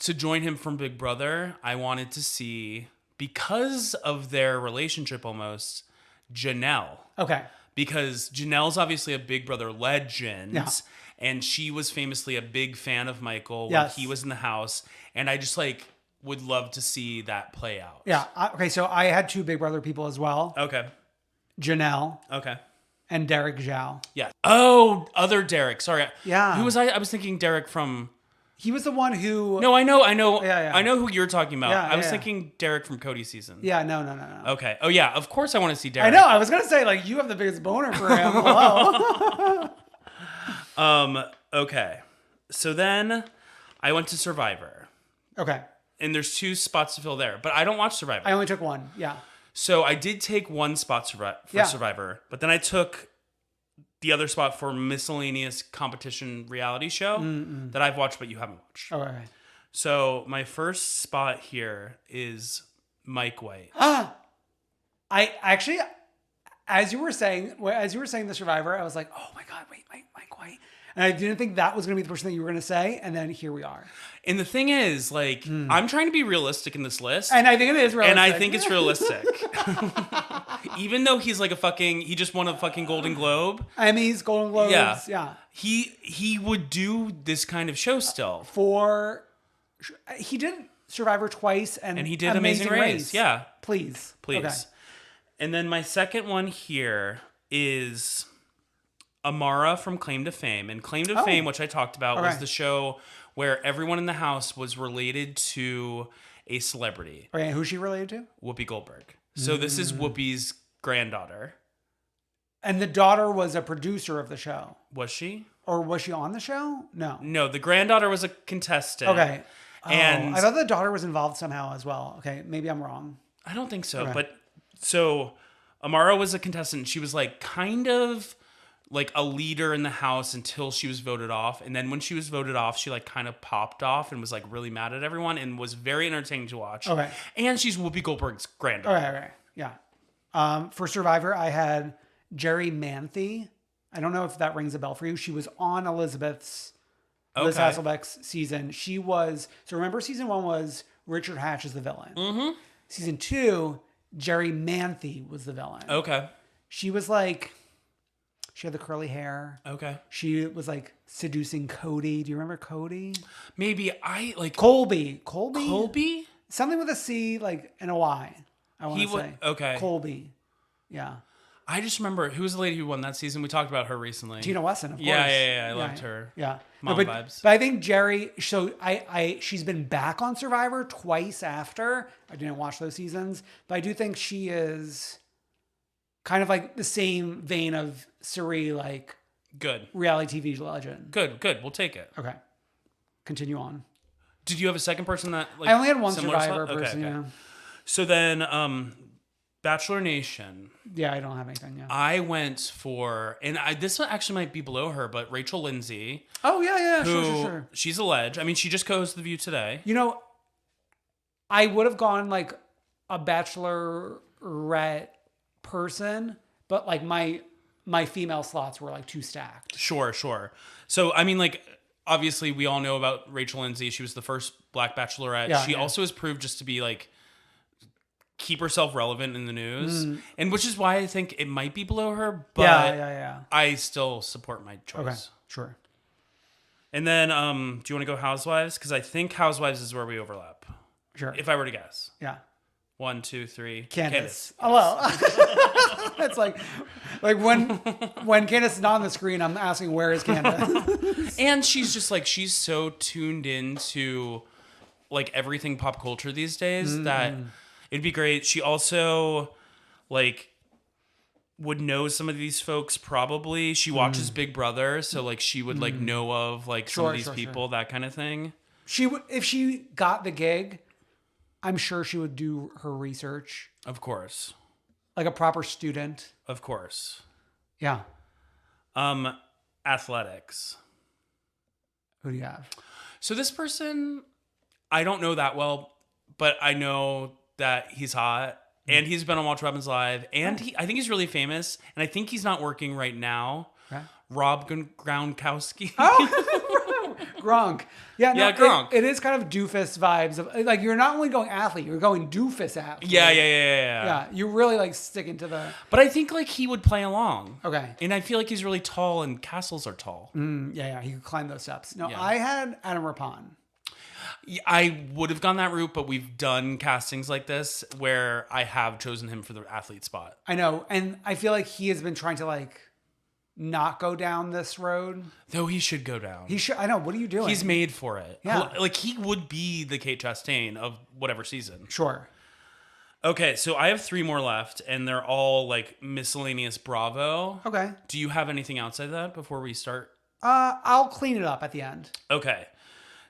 C: to join him from Big Brother, I wanted to see, because of their relationship almost, Janelle.
B: Okay.
C: Because Janelle's obviously a Big Brother legend.
B: Yeah.
C: And she was famously a big fan of Michael when
B: Yes.
C: he was in the house. And I just like would love to see that play out.
B: Yeah. Okay, so I had 2 Big Brother people as well.
C: Okay.
B: Janelle
C: Okay.
B: and Derek Zhao.
C: Yeah. Oh, other Derek. Sorry.
B: Yeah.
C: Who was I? I was thinking Derek from...
B: He was the one who...
C: No, I know.
B: Yeah.
C: I know who you're talking about.
B: Yeah,
C: I was
B: yeah.
C: thinking Derek from Cody's season.
B: Yeah, no.
C: Okay. Oh, yeah. Of course I want to see
B: I
C: Derek.
B: know. I was going to say, like, you have the biggest boner for him. Hello.
C: Okay. So then I went to Survivor.
B: Okay.
C: And there's 2 spots to fill there. But I don't watch Survivor.
B: I only took 1. Yeah.
C: So I did take 1 spot for
B: Yeah.
C: Survivor. But then I took the other spot for miscellaneous competition reality show that I've watched but you haven't watched.
B: Okay.
C: So my first spot here is Mike White.
B: I actually, as you were saying the Survivor, I was like, oh my God, wait, Mike White. And I didn't think that was going to be the person that you were going to say. And then here we are.
C: And the thing is, like, I'm trying to be realistic in this list.
B: And I think it is realistic.
C: And I think it's realistic. Even though he's like he just won a fucking Golden Globe.
B: Emmys, Golden Globes. Yeah.
C: He would do this kind of show still.
B: He did Survivor twice and
C: he did Amazing Race. Yeah.
B: Please. Okay.
C: And then my second one here is Amara from Claim to Fame. And Claim to Fame, which I talked about, was the show where everyone in the house was related to a celebrity.
B: Okay, who's she related to?
C: Whoopi Goldberg. So this is Whoopi's granddaughter.
B: And the daughter was a producer of the show.
C: Was she?
B: Or was she on the show? No.
C: No, the granddaughter was a contestant.
B: Okay.
C: And
B: I thought the daughter was involved somehow as well. Okay, maybe I'm wrong.
C: I don't think so.
B: Okay.
C: But so Amara was a contestant. She was like kind of like a leader in the house until she was voted off. And then when she was voted off, she like kind of popped off and was like really mad at everyone and was very entertaining to watch.
B: Okay.
C: And she's Whoopi Goldberg's granddaughter.
B: Okay. Yeah. For Survivor, I had Jerry Manthe. I don't know if that rings a bell for you. She was on Liz Hasselbeck's season. So remember season 1 was Richard Hatch as the villain. Mm-hmm. Season 2, Jerry Manthe was the villain.
C: Okay.
B: She was like, she had the curly hair.
C: Okay.
B: She was like seducing Cody. Do you remember Cody?
C: Maybe I like
B: Colby.
C: Colby?
B: Something with a C, like, and a Y. I want to say.
C: Okay.
B: Colby. Yeah.
C: I just remember who was the lady who won that season. We talked about her recently.
B: Tina Wesson, of course.
C: Yeah. I loved her.
B: Yeah.
C: Mom
B: but,
C: vibes.
B: But I think Jerry, so she's been back on Survivor twice after. I didn't watch those seasons, but I do think she is kind of like the same vein of Suri, like
C: Good.
B: reality TV legend.
C: Good. We'll take it.
B: Okay. Continue on.
C: Did you have a second person that like
B: I only had one
C: similar
B: Survivor
C: slot?
B: person,
C: Okay.
B: yeah.
C: So then Bachelor Nation.
B: Yeah, I don't have anything, yeah.
C: I went for, and this one actually might be below her, but Rachel Lindsay.
B: Oh, yeah,
C: Who,
B: sure.
C: She's a ledge. I mean, she just co-hosted The View today.
B: You know, I would have gone like a Bachelorette person, but like my female slots were like too stacked.
C: Sure. So, I mean, like, obviously we all know about Rachel Lindsay. She was the first Black Bachelorette.
B: Yeah,
C: she also has proved just to be like, keep herself relevant in the news. And which is why I think it might be below her, but
B: Yeah.
C: I still support my choice.
B: Okay, sure.
C: And then, do you want to go Housewives? Because I think Housewives is where we overlap.
B: Sure.
C: If I were to guess.
B: Yeah.
C: 1, 2, 3.
B: Candace. Oh, well. It's like when Candace is not on the screen, I'm asking, where is Candace?
C: And she's just like, she's so tuned into like everything pop culture these days that it'd be great. She also like would know some of these folks probably. She watches Big Brother, so like she would like know of like some of these people, that kind of thing.
B: She would, if she got the gig, I'm sure she would do her research
C: Of course.
B: like a proper student.
C: Of course.
B: Yeah.
C: Athletics.
B: Who do you have?
C: So this person, I don't know that well, but I know that he's hot and he's been on Watch What Happens Live and I think he's really famous and I think he's not working right now.
B: Okay.
C: Rob Gronkowski.
B: Oh, Gronk. Yeah, no,
C: Yeah, Gronk.
B: It is kind of doofus vibes of like, you're not only going athlete, you're going doofus athlete.
C: Yeah.
B: Yeah, you're really like sticking to the.
C: But I think like he would play along.
B: Okay.
C: And I feel like he's really tall and castles are tall.
B: Yeah, he could climb those steps. No,
C: Yeah.
B: I had Adam Rapon.
C: I would have gone that route, but we've done castings like this where I have chosen him for the athlete spot.
B: I know, and I feel like he has been trying to like not go down this road.
C: Though he should go down.
B: He should. I know. What are you doing?
C: He's made for it.
B: Yeah.
C: Like he would be the Kate Chastain of whatever season.
B: Sure.
C: Okay, so I have 3 more left, and they're all like miscellaneous Bravo.
B: Okay.
C: Do you have anything outside that before we start?
B: I'll clean it up at the end.
C: Okay,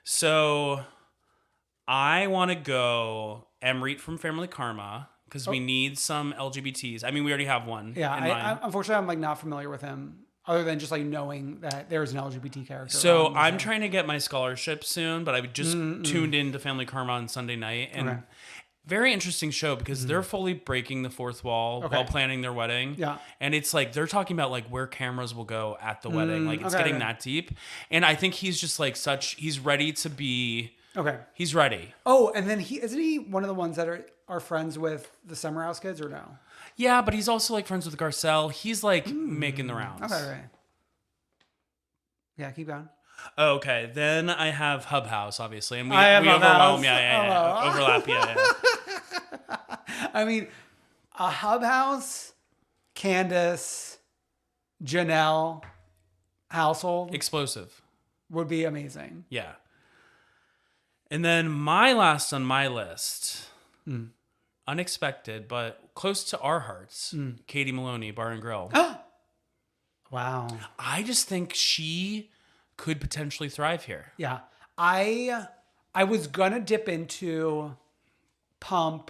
C: so I want to go Emreet from Family Karma because we need some LGBTs. I mean, we already have one.
B: Yeah.
C: in mind.
B: Unfortunately, I'm like not familiar with him, other than just like knowing that there's an LGBT character.
C: So
B: on,
C: I'm trying to get my scholarship soon, but I just tuned into Family Karma on Sunday night, and
B: Okay.
C: very interesting show because they're fully breaking the fourth wall while planning their wedding.
B: Yeah.
C: And it's like they're talking about like where cameras will go at the wedding. Like it's getting that deep. And I think he's just like he's ready to be.
B: Okay.
C: He's ready.
B: Oh, and then isn't he one of the ones that are friends with the Summer House kids or no?
C: Yeah, but he's also like friends with Garcelle. He's like making the rounds.
B: Okay, right. Yeah, keep going.
C: Oh, okay. Then I have Hub House, obviously. And we
B: I have Hub
C: overwhelm.
B: House.
C: Yeah.
B: Oh.
C: Overlap. Yeah.
B: I mean, a Hub House, Candace, Janelle household
C: Explosive.
B: would be amazing.
C: Yeah. And then my last on my list, unexpected, but close to our hearts, Katie Maloney, Bar and Grill.
B: Wow.
C: I just think she could potentially thrive here.
B: Yeah. I was gonna dip into Pump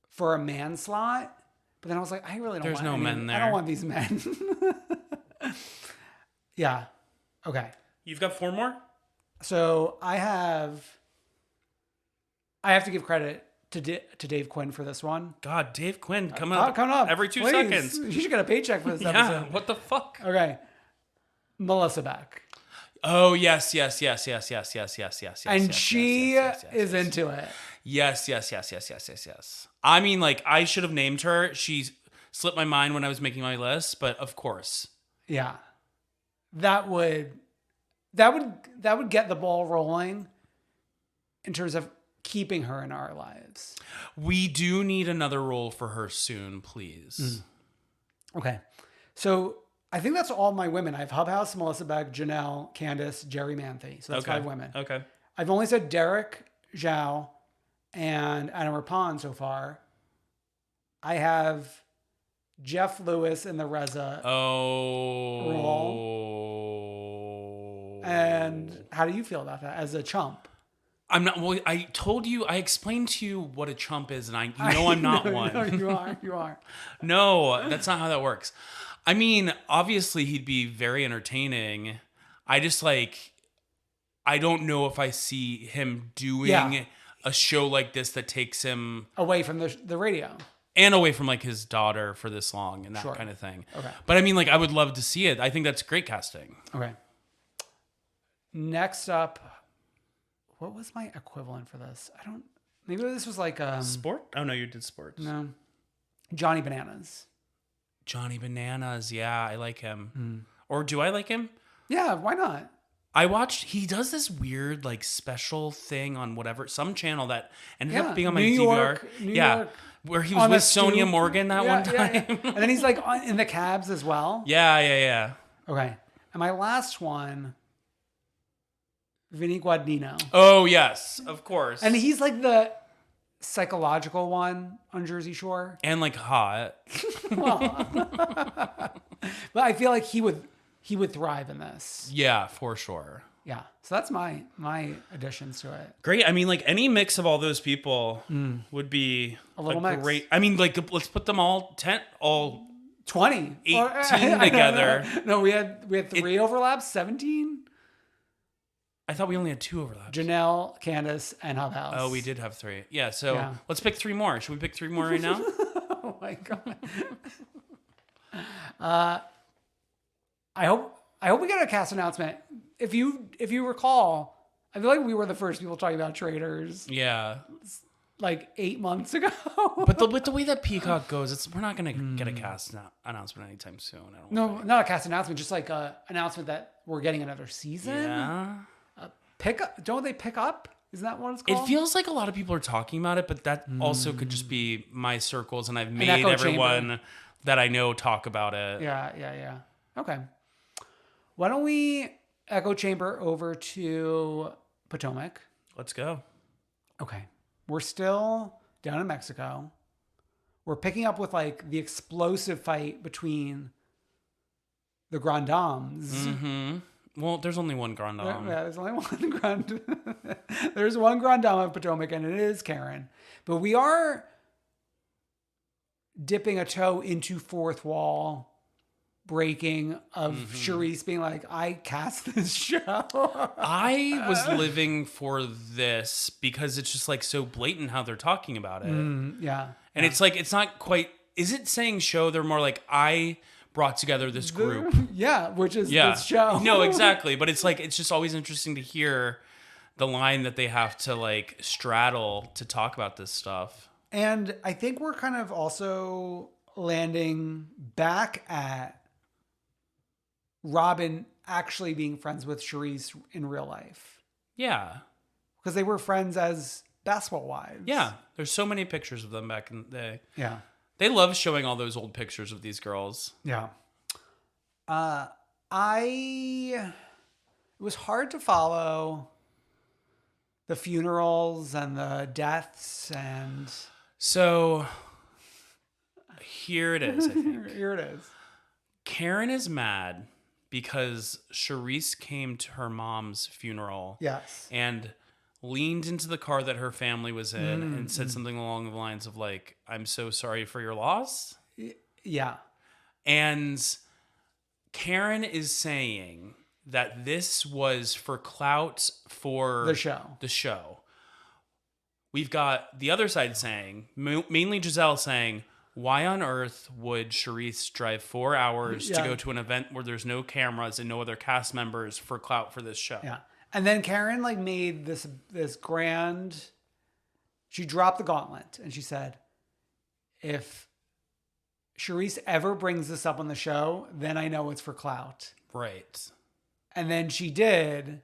B: for a man slot, but then I was like, I really don't
C: There's
B: want
C: no men
B: I
C: there.
B: don't want these men. Yeah. Okay.
C: You've got 4 more?
B: So I have to give credit to Dave Quinn for this one.
C: God, Dave Quinn coming up every 2
B: Please.
C: seconds.
B: You should get a paycheck for this
C: Yeah,
B: episode.
C: what the fuck?
B: Okay. Melissa Beck.
C: Oh, yes. And
B: She is into it.
C: Yes. I mean, like, I should have named her. She slipped my mind when I was making my list, but of course.
B: Yeah. That would get the ball rolling in terms of keeping her in our lives.
C: We do need another role for her soon, please.
B: Okay. So I think that's all my women. I have Hubhouse, Melissa Beck, Janelle, Candace, Jerry Manthe. So that's 5 women.
C: Okay.
B: I've only said Derek, Zhao, and Anna Rapon so far. I have Jeff Lewis in the Reza role. And how do you feel about that as a chump?
C: I'm not. Well, I told you. I explained to you what a chump is, and I'm not one.
B: No, you are. You are.
C: No, that's not how that works. I mean, obviously, he'd be very entertaining. I just I don't know if I see him doing a show like this that takes him
B: away from the radio
C: and away from like his daughter for this long and that kind of thing. Okay. But I mean, I would love to see it. I think that's great casting.
B: Okay. Next up, what was my equivalent for this? Maybe this was like
C: sport? Oh no, you did sports.
B: No. Johnny Bananas.
C: Johnny Bananas, yeah, I like him. Or do I like him?
B: Yeah, why not?
C: I watched, he does this weird special thing on some channel that ended up being on my DVR.
B: New York.
C: Where he was with Sonia Morgan that one time.
B: Yeah. And then he's in the cabs as well.
C: Yeah.
B: Okay. And my last one, Vinny Guadagnino.
C: Oh, yes, of course.
B: And he's like the psychological one on Jersey Shore.
C: And hot.
B: Well, but I feel like he would thrive in this.
C: Yeah, for sure.
B: Yeah. So that's my additions to it.
C: Great. I mean, any mix of all those people would be
B: a little mix.
C: Great. I mean, let's put them all
B: 20,
C: 18 together.
B: No, we had 3 overlaps, 17.
C: I thought we only had 2 overlaps.
B: Janelle, Candace, and Hubhouse.
C: Oh, we did have 3. Yeah, so let's pick 3 more. Should we pick 3 more right now?
B: Oh my God. I hope we get a cast announcement. If you recall, I feel like we were the first people talking about Traitors.
C: Yeah.
B: 8 months ago.
C: But with the way that Peacock goes, we're not going to get a cast announcement anytime soon.
B: Not a cast announcement, just a announcement that we're getting another season.
C: Yeah.
B: Pick up? Don't they pick up? Isn't that what it's called?
C: It feels like a lot of people are talking about it, but that also could just be my circles, and I've made everyone that I know talk about it.
B: Yeah. Okay. Why don't we echo chamber over to Potomac?
C: Let's go.
B: Okay. We're still down in Mexico. We're picking up with the explosive fight between the Grand Dames.
C: Mm-hmm. Well, there's only one Grand Dame.
B: Yeah, there's only one Grand. There's one Grand Dame of Potomac, and it is Karen. But we are dipping a toe into fourth wall breaking of Charisse being like, I cast this show.
C: I was living for this because it's just so blatant how they're talking about it.
B: Yeah.
C: And it's it's not quite, is it saying show? They're more I brought together this group.
B: Yeah, which is this show.
C: No, exactly. But it's just always interesting to hear the line that they have to straddle to talk about this stuff.
B: And I think we're kind of also landing back at Robin actually being friends with Charisse in real life.
C: Yeah.
B: Because they were friends as basketball wives.
C: Yeah. There's so many pictures of them back in the day.
B: Yeah.
C: They love showing all those old pictures of these girls.
B: Yeah. It was hard to follow the funerals and the deaths and...
C: So here it is, I think.
B: Here it is.
C: Karen is mad because Charisse came to her mom's funeral.
B: Yes.
C: And leaned into the car that her family was in and said something along the lines of I'm so sorry for your loss.
B: Yeah.
C: And Karen is saying that this was for clout for
B: the show.
C: We've got the other side saying, mainly Giselle saying, why on earth would Charisse drive 4 hours to go to an event where there's no cameras and no other cast members for clout for this show?
B: Yeah. And then Karen made this grand, she dropped the gauntlet and she said, if Charisse ever brings this up on the show, then I know it's for clout.
C: Right.
B: And then she did,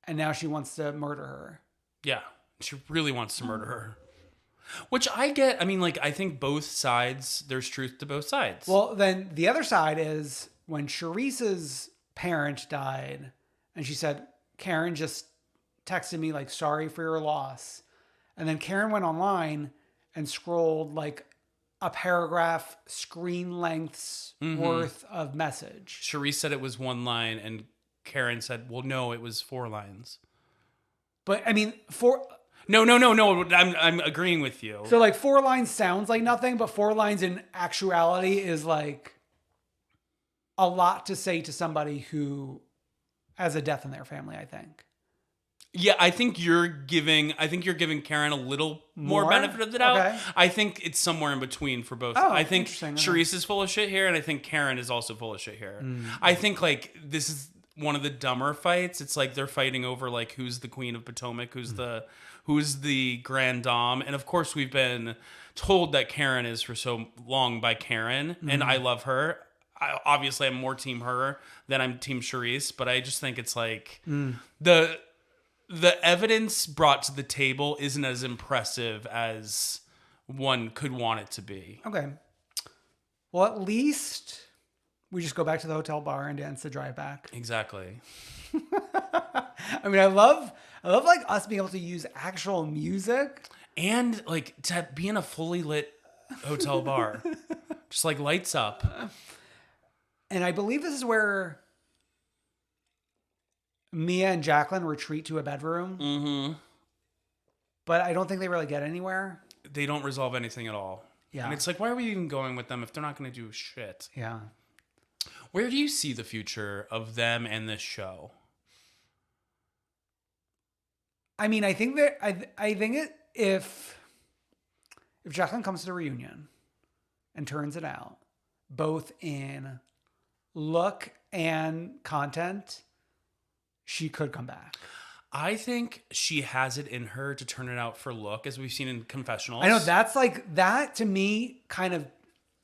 B: and now she wants to murder her.
C: Yeah. She really wants to murder her. Which I get. I mean, like, I think both sides, there's truth to both sides.
B: Well, then the other side is when Charissa's parent died, and she said, Karen just texted me, like, sorry for your loss. And then Karen went online and scrolled, like, a paragraph screen lengths worth of message.
C: Charisse said it was 1 line, and Karen said, well, no, it was 4 lines.
B: But, I mean,
C: No. I'm agreeing with you.
B: So, like, 4 lines sounds like nothing, but 4 lines in actuality is, like, a lot to say to somebody who has a death in their family, I think.
C: Yeah, I think you're giving Karen a little more benefit of the doubt.
B: Okay.
C: I think it's somewhere in between for both.
B: Oh,
C: I think
B: interesting.
C: Charisse is full of shit here, and I think Karen is also full of shit here. I think, like, this is one of the dumber fights. It's like they're fighting over, like, who's the Queen of Potomac, who's the Grand Dame. And of course we've been told that Karen is for so long by Karen, and I love her. Obviously I'm more team her than I'm team Charisse, but I just think it's like the evidence brought to the table isn't as impressive as one could want it to be.
B: Okay. Well, at least we just go back to the hotel bar and dance the drive back.
C: Exactly.
B: I mean, I love like us being able to use actual music.
C: And like to be in a fully lit hotel bar. Just like lights up.
B: And I believe this is where Mia and Jacqueline retreat to a bedroom.
C: Mm-hmm.
B: But I don't think they really get anywhere.
C: They don't resolve anything at all.
B: Yeah.
C: And it's like, why are we even going with them if they're not going to do shit?
B: Yeah.
C: Where do you see the future of them and this show?
B: I mean, I think that I think it if Jacqueline comes to the reunion and turns it out, both in look and content, she could come back.
C: I think she has it in her to turn it out for look, as we've seen in confessionals.
B: I know that's like that to me kind of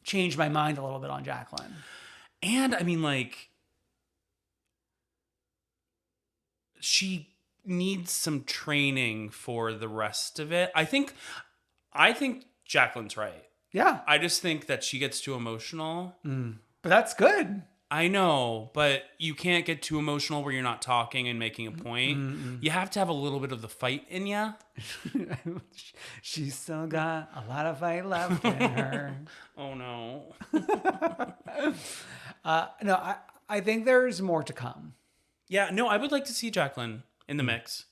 B: changed my mind a little bit on Jacqueline.
C: And I mean, like, she needs some training for the rest of it. I think Jacqueline's right.
B: Yeah.
C: I just think that she gets too emotional.
B: But that's good.
C: I know, but you can't get too emotional where you're not talking and making a point. You have to have a little bit of the fight in you.
B: She's still got a lot of fight left in her.
C: Oh, no.
B: No, I think there's more to come.
C: Yeah, no, I would like to see Jacqueline in the mix.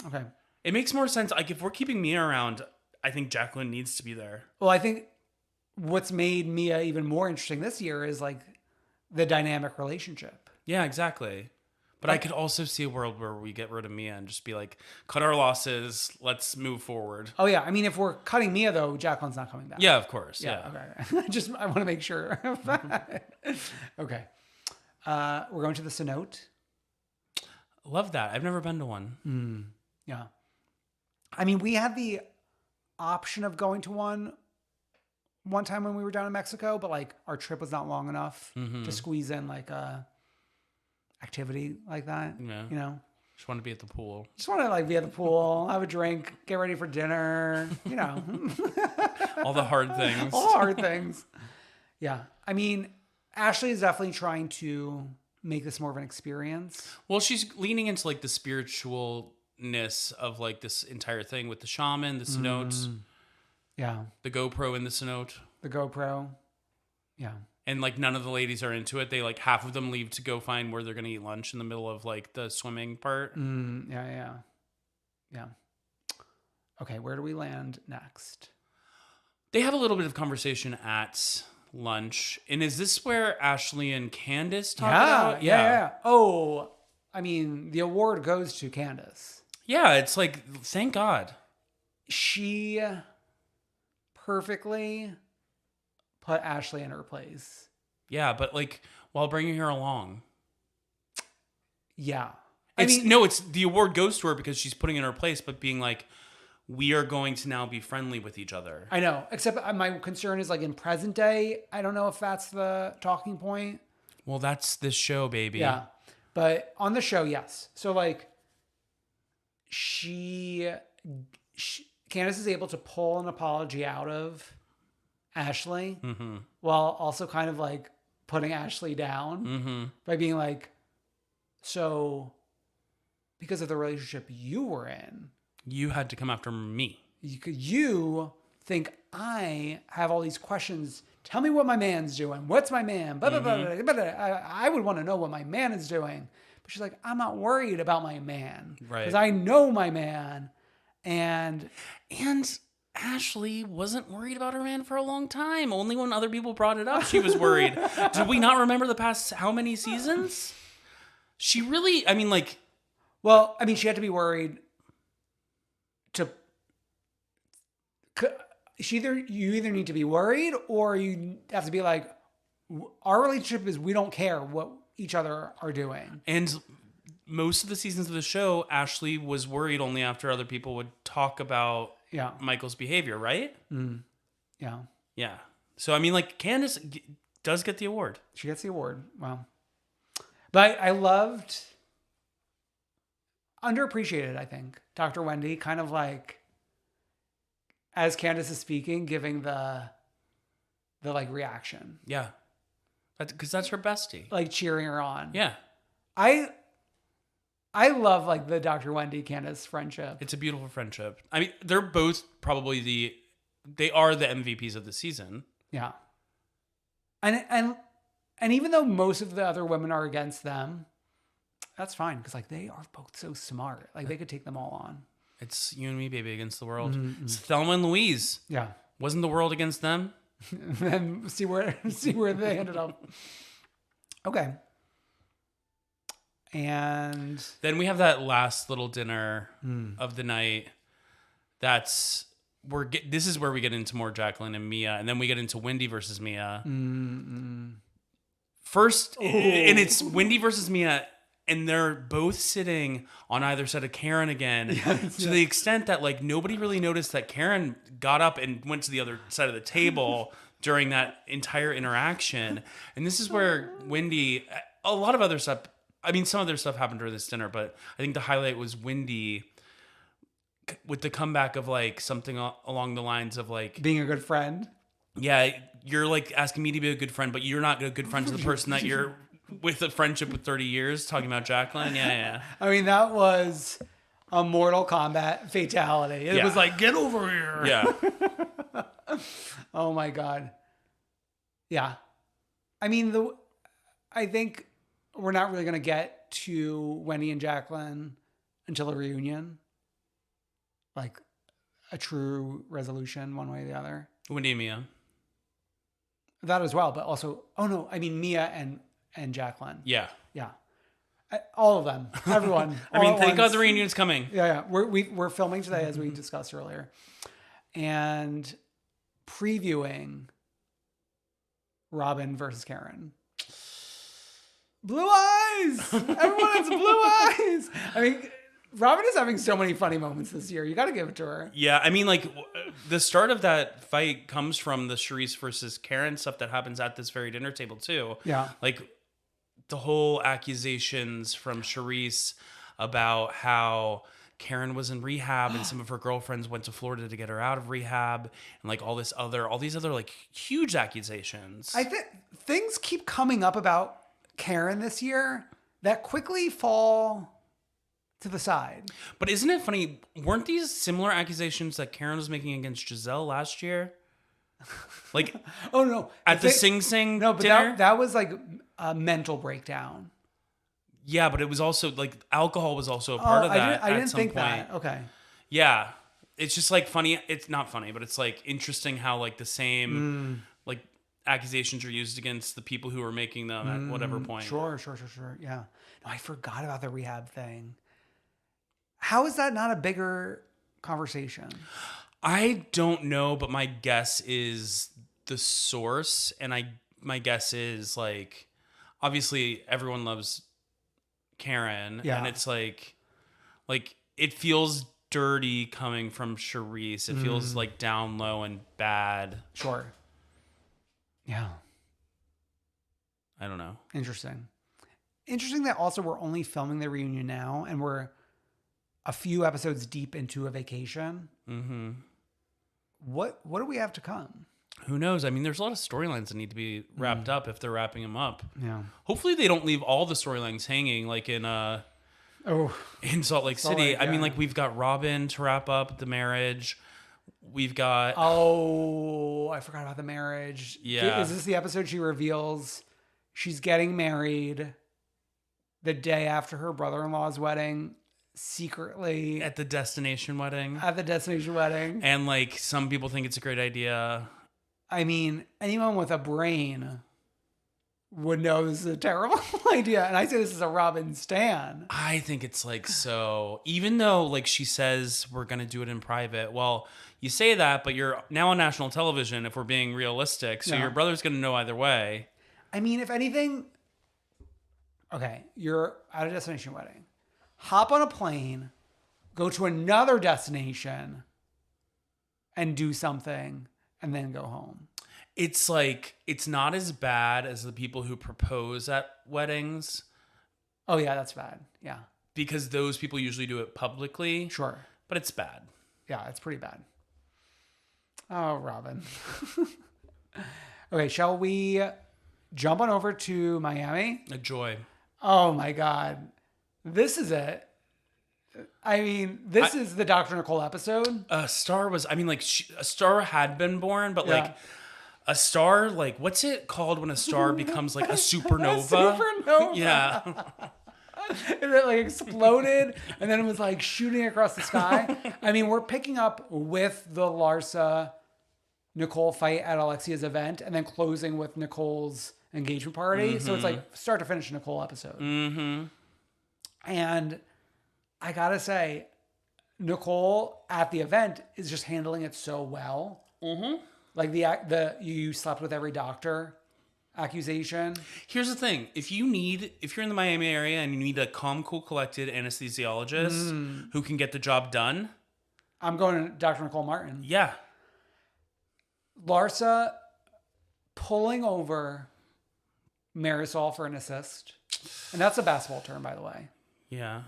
B: Okay.
C: It makes more sense. Like, if we're keeping Mia around, I think Jacqueline needs to be there.
B: Well, I think what's made Mia even more interesting this year is like the dynamic relationship.
C: Yeah, exactly. But I could also see a world where we get rid of Mia and just be like, cut our losses. Let's move forward.
B: Oh, yeah. I mean, if we're cutting Mia, though, Jacqueline's not coming back.
C: Yeah, of course. Yeah.
B: Okay. I want to make sure. Okay. We're going to the cenote.
C: Love that. I've never been to one.
B: Yeah. I mean, we had the option of going to one time when we were down in Mexico, but like our trip was not long enough to squeeze in like a activity like that.
C: Yeah.
B: You know?
C: Just want to be at the pool.
B: Just want to like be at the pool, have a drink, get ready for dinner, you know.
C: All the hard things.
B: All hard things. Yeah. I mean, Ashley is definitely trying to make this more of an experience.
C: Well, she's leaning into like the spiritualness of like this entire thing with the shaman, the cenotes,
B: Yeah.
C: the GoPro in the cenote.
B: The GoPro. Yeah.
C: And like none of the ladies are into it. They like half of them leave to go find where they're going to eat lunch in the middle of like the swimming part.
B: Yeah. Okay, where do we land next?
C: They have a little bit of conversation at lunch. And is this where Ashley and Candace talk about?
B: Yeah. Oh, I mean, the award goes to Candace.
C: Yeah, it's like, thank God.
B: She perfectly put Ashley in her place.
C: Yeah, but like while bringing her along.
B: Yeah.
C: It's the award goes to her because she's putting in her place, but being like, we are going to now be friendly with each other.
B: I know, except my concern is like in present day, I don't know if that's the talking point.
C: Well, that's this show, baby.
B: Yeah. But on the show, yes. So like she Candace is able to pull an apology out of Ashley while also kind of like putting Ashley down by being like, so because of the relationship you were in,
C: You had to come after me.
B: you think I have all these questions. Tell me what my man's doing. What's my man? Blah, blah, blah, blah, blah, blah. I would want to know what my man is doing. But she's like, I'm not worried about my man.
C: Right.
B: Because I know my man. And
C: Ashley wasn't worried about her man for a long time. Only when other people brought it up, she was worried. Did we not remember the past how many seasons? She really, I mean, like...
B: Well, I mean, she had to be worried to... You either need to be worried or you have to be like, our relationship is we don't care what each other are doing.
C: And most of the seasons of the show, Ashley was worried only after other people would talk about Michael's behavior, right?
B: Yeah.
C: Yeah. So, I mean, like, Candace does get the award.
B: She gets the award. Wow. But I loved, underappreciated, I think, Dr. Wendy kind of like, as Candace is speaking, giving the like reaction.
C: Yeah. Because that's her bestie.
B: Like cheering her on.
C: Yeah.
B: I love like the Dr. Wendy Candace friendship.
C: It's a beautiful friendship. I mean, they're both probably they are the MVPs of the season.
B: Yeah. And even though most of the other women are against them, that's fine because like they are both so smart. Like they could take them all on.
C: It's you and me, baby, against the world. It's Thelma and Louise.
B: Yeah.
C: Wasn't the world against them?
B: And see where they ended up. Okay. And
C: then we have that last little dinner of the night. This is where we get into more Jacqueline and Mia, and then we get into Wendy versus Mia. First, and it's Wendy versus Mia, and they're both sitting on either side of Karen again, to the extent that like nobody really noticed that Karen got up and went to the other side of the table during that entire interaction. And this is where Wendy, a lot of other stuff. I mean, some other stuff happened during this dinner, but I think the highlight was Wendy with the comeback of like something along the lines of like
B: being a good friend.
C: Yeah, you're like asking me to be a good friend, but you're not a good friend to the person that you're with a friendship with 30 years. Talking about Jacqueline, yeah.
B: I mean, that was a Mortal Kombat fatality. It was like, get over here.
C: Yeah.
B: Oh my God. Yeah. I mean, I think we're not really going to get to Wendy and Jacqueline until a reunion. Like a true resolution one way or the other.
C: Wendy and Mia.
B: That as well, but also, I mean Mia and Jacqueline.
C: Yeah.
B: Yeah. All of them. Everyone.
C: I mean, thank God the reunion's coming.
B: Yeah. We're filming today as we discussed earlier. And previewing Robin versus Karen. Blue eyes! Everyone has blue eyes! I mean, Robin is having so many funny moments this year. You got to give it to her.
C: Yeah, I mean, like, the start of that fight comes from the Charisse versus Karen stuff that happens at this very dinner table, too.
B: Yeah.
C: Like, the whole accusations from Charisse about how Karen was in rehab and some of her girlfriends went to Florida to get her out of rehab, and, like, all these other, like, huge accusations.
B: I think things keep coming up about Karen this year that quickly fall to the side.
C: But isn't it funny? Weren't these similar accusations that Karen was making against Giselle last year? Like,
B: oh no,
C: at the Sing Sing
B: no, but
C: dinner?
B: that was like a mental breakdown.
C: Yeah, but it was also like alcohol was also a part of that.
B: I didn't think
C: point.
B: that. Okay.
C: Yeah, it's just like funny. It's not funny, but it's like interesting how like the same like accusations are used against the people who are making them at whatever point.
B: Sure. Yeah. No, I forgot about the rehab thing. How is that not a bigger conversation?
C: I don't know, but my guess is the source, and my guess is like obviously everyone loves Karen, and it's like it feels dirty coming from Charisse. It feels like down low and bad.
B: Sure. Yeah.
C: I don't know.
B: Interesting that also we're only filming the reunion now, and we're a few episodes deep into a vacation.
C: Mm-hmm.
B: What do we have to come?
C: Who knows? I mean, there's a lot of storylines that need to be wrapped up if they're wrapping them up.
B: Yeah.
C: Hopefully they don't leave all the storylines hanging like in Salt Lake City. I mean, like we've got Robin to wrap up the marriage. We've got
B: I forgot about the marriage.
C: Yeah.
B: Is this the episode she reveals she's getting married the day after her brother-in-law's wedding, secretly
C: at the destination wedding. And like some people think it's a great idea.
B: I mean, anyone with a brain would know this is a terrible idea. And I say this is a Robin stan.
C: I think it's like so, even though like she says we're going to do it in private. Well, you say that, but you're now on national television if we're being realistic. So your brother's going to know either way.
B: I mean, if anything, okay, you're at a destination wedding. Hop on a plane, go to another destination and do something and then go home.
C: It's like, it's not as bad as the people who propose at weddings.
B: Oh, yeah, that's bad. Yeah.
C: Because those people usually do it publicly.
B: Sure.
C: But it's bad.
B: Yeah, it's pretty bad. Oh, Robin. Okay, shall we jump on over to Miami?
C: A joy.
B: Oh, my God. This is it. I mean, this is the Dr. Nicole episode.
C: A star was, I mean, like, a star had been born, but like, a star, like, what's it called when a star becomes like a supernova?
B: Supernova.
C: Yeah.
B: And it like exploded and then it was like shooting across the sky. I mean, we're picking up with the Larsa Nicole fight at Alexia's event and then closing with Nicole's engagement party. Mm-hmm. So it's like start to finish Nicole episode.
C: Mm-hmm.
B: And I gotta say, Nicole at the event is just handling it so well.
C: Mm-hmm.
B: Like the you slept with every doctor accusation.
C: Here's the thing. If you're in the Miami area and you need a calm, cool, collected anesthesiologist who can get the job done.
B: I'm going to Dr. Nicole Martin.
C: Yeah.
B: Larsa pulling over Marisol for an assist. And that's a basketball term, by the way.
C: Yeah.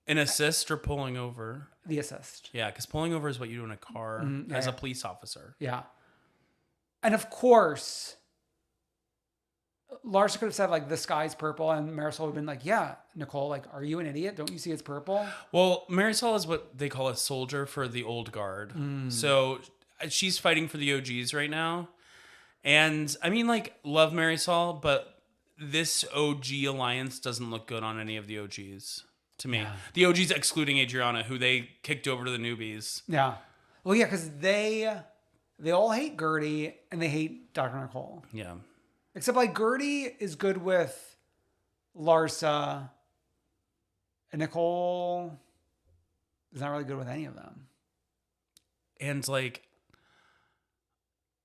C: An assist or pulling over?
B: The assist.
C: Yeah, because pulling over is what you do in a car as a police officer.
B: Yeah. And of course, Larsa could have said, like, the sky's purple, and Marisol would have been like, yeah, Nicole, like, are you an idiot? Don't you see it's purple?
C: Well, Marisol is what they call a soldier for the old guard. So she's fighting for the OGs right now. And, I mean, like, love Marisol, but this OG alliance doesn't look good on any of the OGs, to me. Yeah. The OGs excluding Adriana, who they kicked over to the newbies.
B: Yeah. Well, yeah, because they all hate Gertie, and they hate Dr. Nicole.
C: Yeah.
B: Except like Gertie is good with Larsa, and Nicole is not really good with any of them.
C: And like,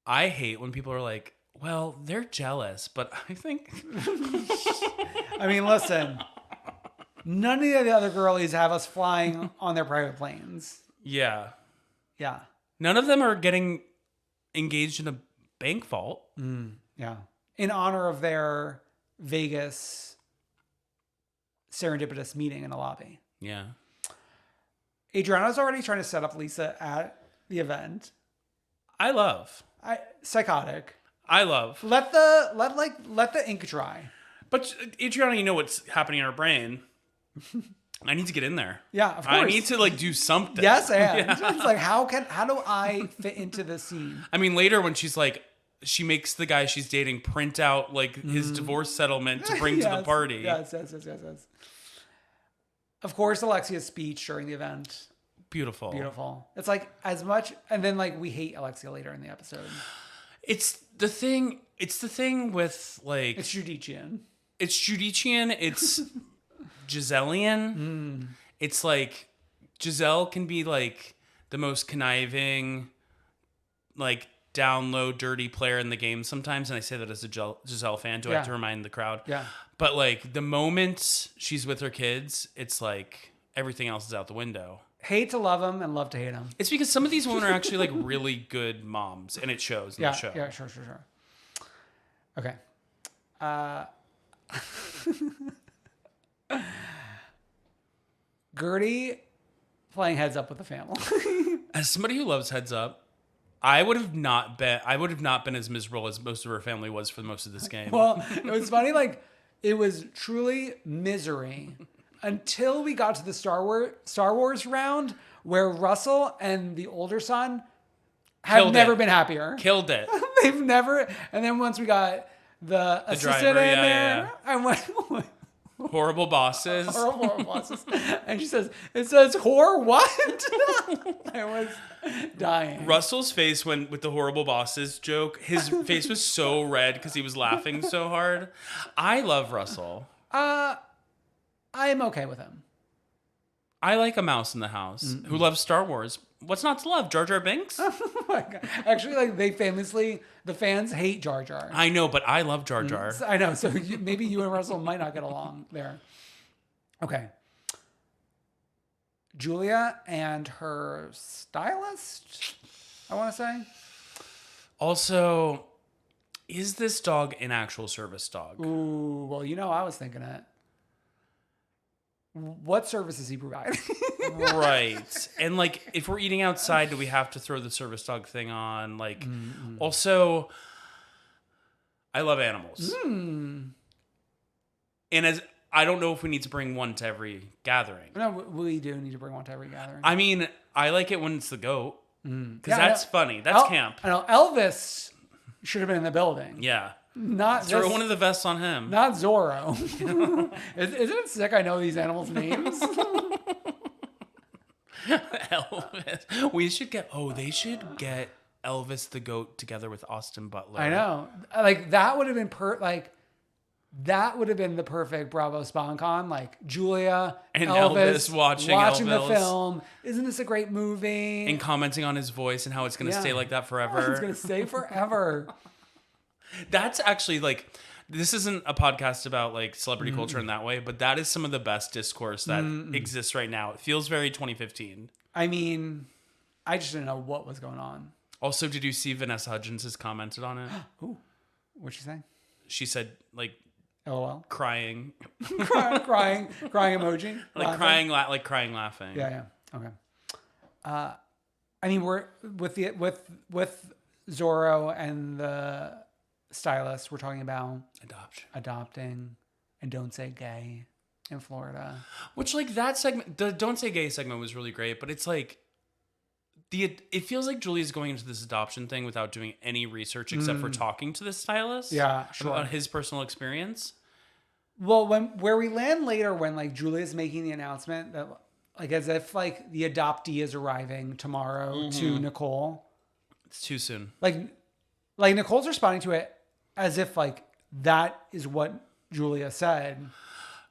C: I hate when people are like, well, they're jealous, but I think...
B: I mean, listen, none of the other girlies have us flying on their private planes.
C: Yeah.
B: Yeah.
C: None of them are getting engaged in a bank vault.
B: Yeah. In honor of their Vegas serendipitous meeting in a lobby.
C: Yeah.
B: Adriana's already trying to set up Lisa at the event. Psychotic.
C: I love.
B: Let the ink dry.
C: But Adriana, you know what's happening in her brain. I need to get in there.
B: Yeah, of course.
C: I need to like do something.
B: Yes, and it's like how do I fit into this scene?
C: I mean, later when she's like, she makes the guy she's dating print out like his divorce settlement to bring to the party.
B: Yes. Of course, Alexia's speech during the event.
C: Beautiful.
B: It's like as much, and then like we hate Alexia later in the episode.
C: It's the thing with like
B: it's Judichian.
C: It's Giselian. It's like Giselle can be like the most conniving, like down low, dirty player in the game sometimes, and I say that as a Giselle fan. Do I have to remind the crowd?
B: Yeah.
C: But like the moment she's with her kids, it's like everything else is out the window.
B: Hate to love them and love to hate them.
C: It's because some of these women are actually like really good moms, and it shows in the show.
B: Yeah, sure. Okay. Gertie playing heads up with the family.
C: As somebody who loves Heads Up, I would have not been as miserable as most of her family was for most of this game.
B: Well, it was funny. Like, it was truly misery until we got to the Star Wars round, where Russell and the older son have never been happier.
C: Killed it.
B: They've never. And then once we got the assistant
C: driver,
B: in there, I went.
C: Horrible bosses.
B: Horrible bosses. And she says, it says whore what? I was dying.
C: Russell's face when with the horrible bosses joke, his face was so red because he was laughing so hard. I love Russell.
B: I am okay with him.
C: I like a mouse in the house who loves Star Wars. What's not to love? Jar Jar Binks?
B: Oh my God. Actually, like, they famously, the fans hate Jar Jar.
C: I know, but I love Jar Jar.
B: I know. So maybe you and Russell might not get along there. Okay. Julia and her stylist, I want to say.
C: Also, is this dog an actual service dog?
B: Ooh, well, I was thinking it. What service is he providing?
C: Right. And like, if we're eating outside, do we have to throw the service dog thing on? Like, also, I love animals. And as I don't know if we need to bring one to every gathering.
B: No, we do need to bring one to every gathering.
C: I mean, I like it when it's the goat. Because that's funny. That's camp.
B: I know. Elvis should have been in the building.
C: Yeah.
B: Not
C: throw one of the vests on him.
B: Not Zorro. Isn't it sick? I know these animals' names.
C: Elvis. We should get. Oh, they should get Elvis the goat together with Austin Butler.
B: I know. Like, that would have been that would have been the perfect Bravo SpawnCon. Like, Julia and Elvis watching the film. Isn't this a great movie?
C: And commenting on his voice and how it's going to stay like that forever.
B: It's going to stay forever.
C: That's actually, like, this isn't a podcast about like celebrity culture in that way, but that is some of the best discourse that exists right now. It feels very 2015.
B: I mean, I just didn't know what was going on.
C: Also, did you see Vanessa Hudgens has commented on it?
B: Ooh, what'd she say?
C: She said, like,
B: LOL.
C: Crying
B: crying emoji.
C: Like crying laughing.
B: Yeah. Okay. I mean, we're with Zorro and the stylist. We're talking about adopting, and Don't Say Gay in Florida.
C: Which, like, that segment, the Don't Say Gay segment was really great, but it's like it feels like Julia's going into this adoption thing without doing any research except for talking to the stylist.
B: Yeah, sure.
C: About his personal experience.
B: Well, where we land later, when like Julia's making the announcement that, like, as if like the adoptee is arriving tomorrow to Nicole.
C: It's too soon.
B: Like Nicole's responding to it as if like that is what Julia said.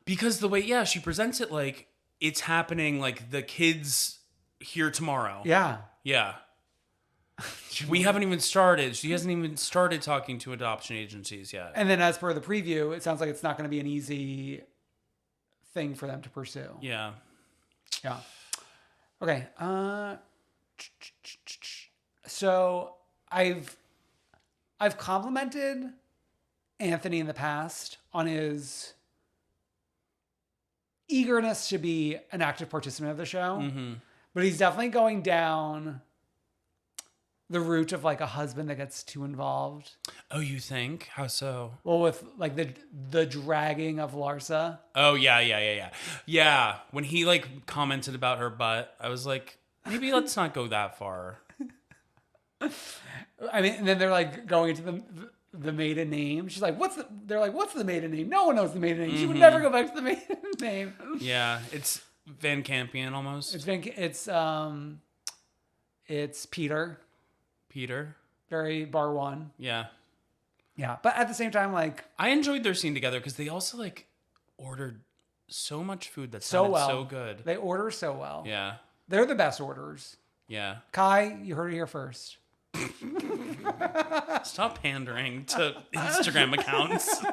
C: Because the way, she presents it like it's happening, like the kid's here tomorrow.
B: Yeah.
C: Yeah. We haven't even started. She hasn't even started talking to adoption agencies yet.
B: And then as per the preview, it sounds like it's not going to be an easy thing for them to pursue.
C: Yeah.
B: Yeah. Okay. So I've complimented Anthony in the past on his eagerness to be an active participant of the show. But he's definitely going down the route of like a husband that gets too involved.
C: Oh, you think? How so?
B: Well, with like the dragging of Larsa.
C: Oh, yeah. Yeah, when he like commented about her butt, I was like, maybe let's not go that far.
B: I mean, and then they're like going into the maiden name. She's like, what's the maiden name? No one knows the maiden name. She would never go back to the maiden name.
C: Yeah, it's Van Campion almost.
B: It's Peter. Very bar one.
C: Yeah.
B: Yeah. But at the same time, like,
C: I enjoyed their scene together because they also like ordered so much food that sounded so good.
B: They order so well.
C: Yeah.
B: They're the best orders.
C: Yeah.
B: Kai, you heard it here first.
C: Stop pandering to Instagram accounts.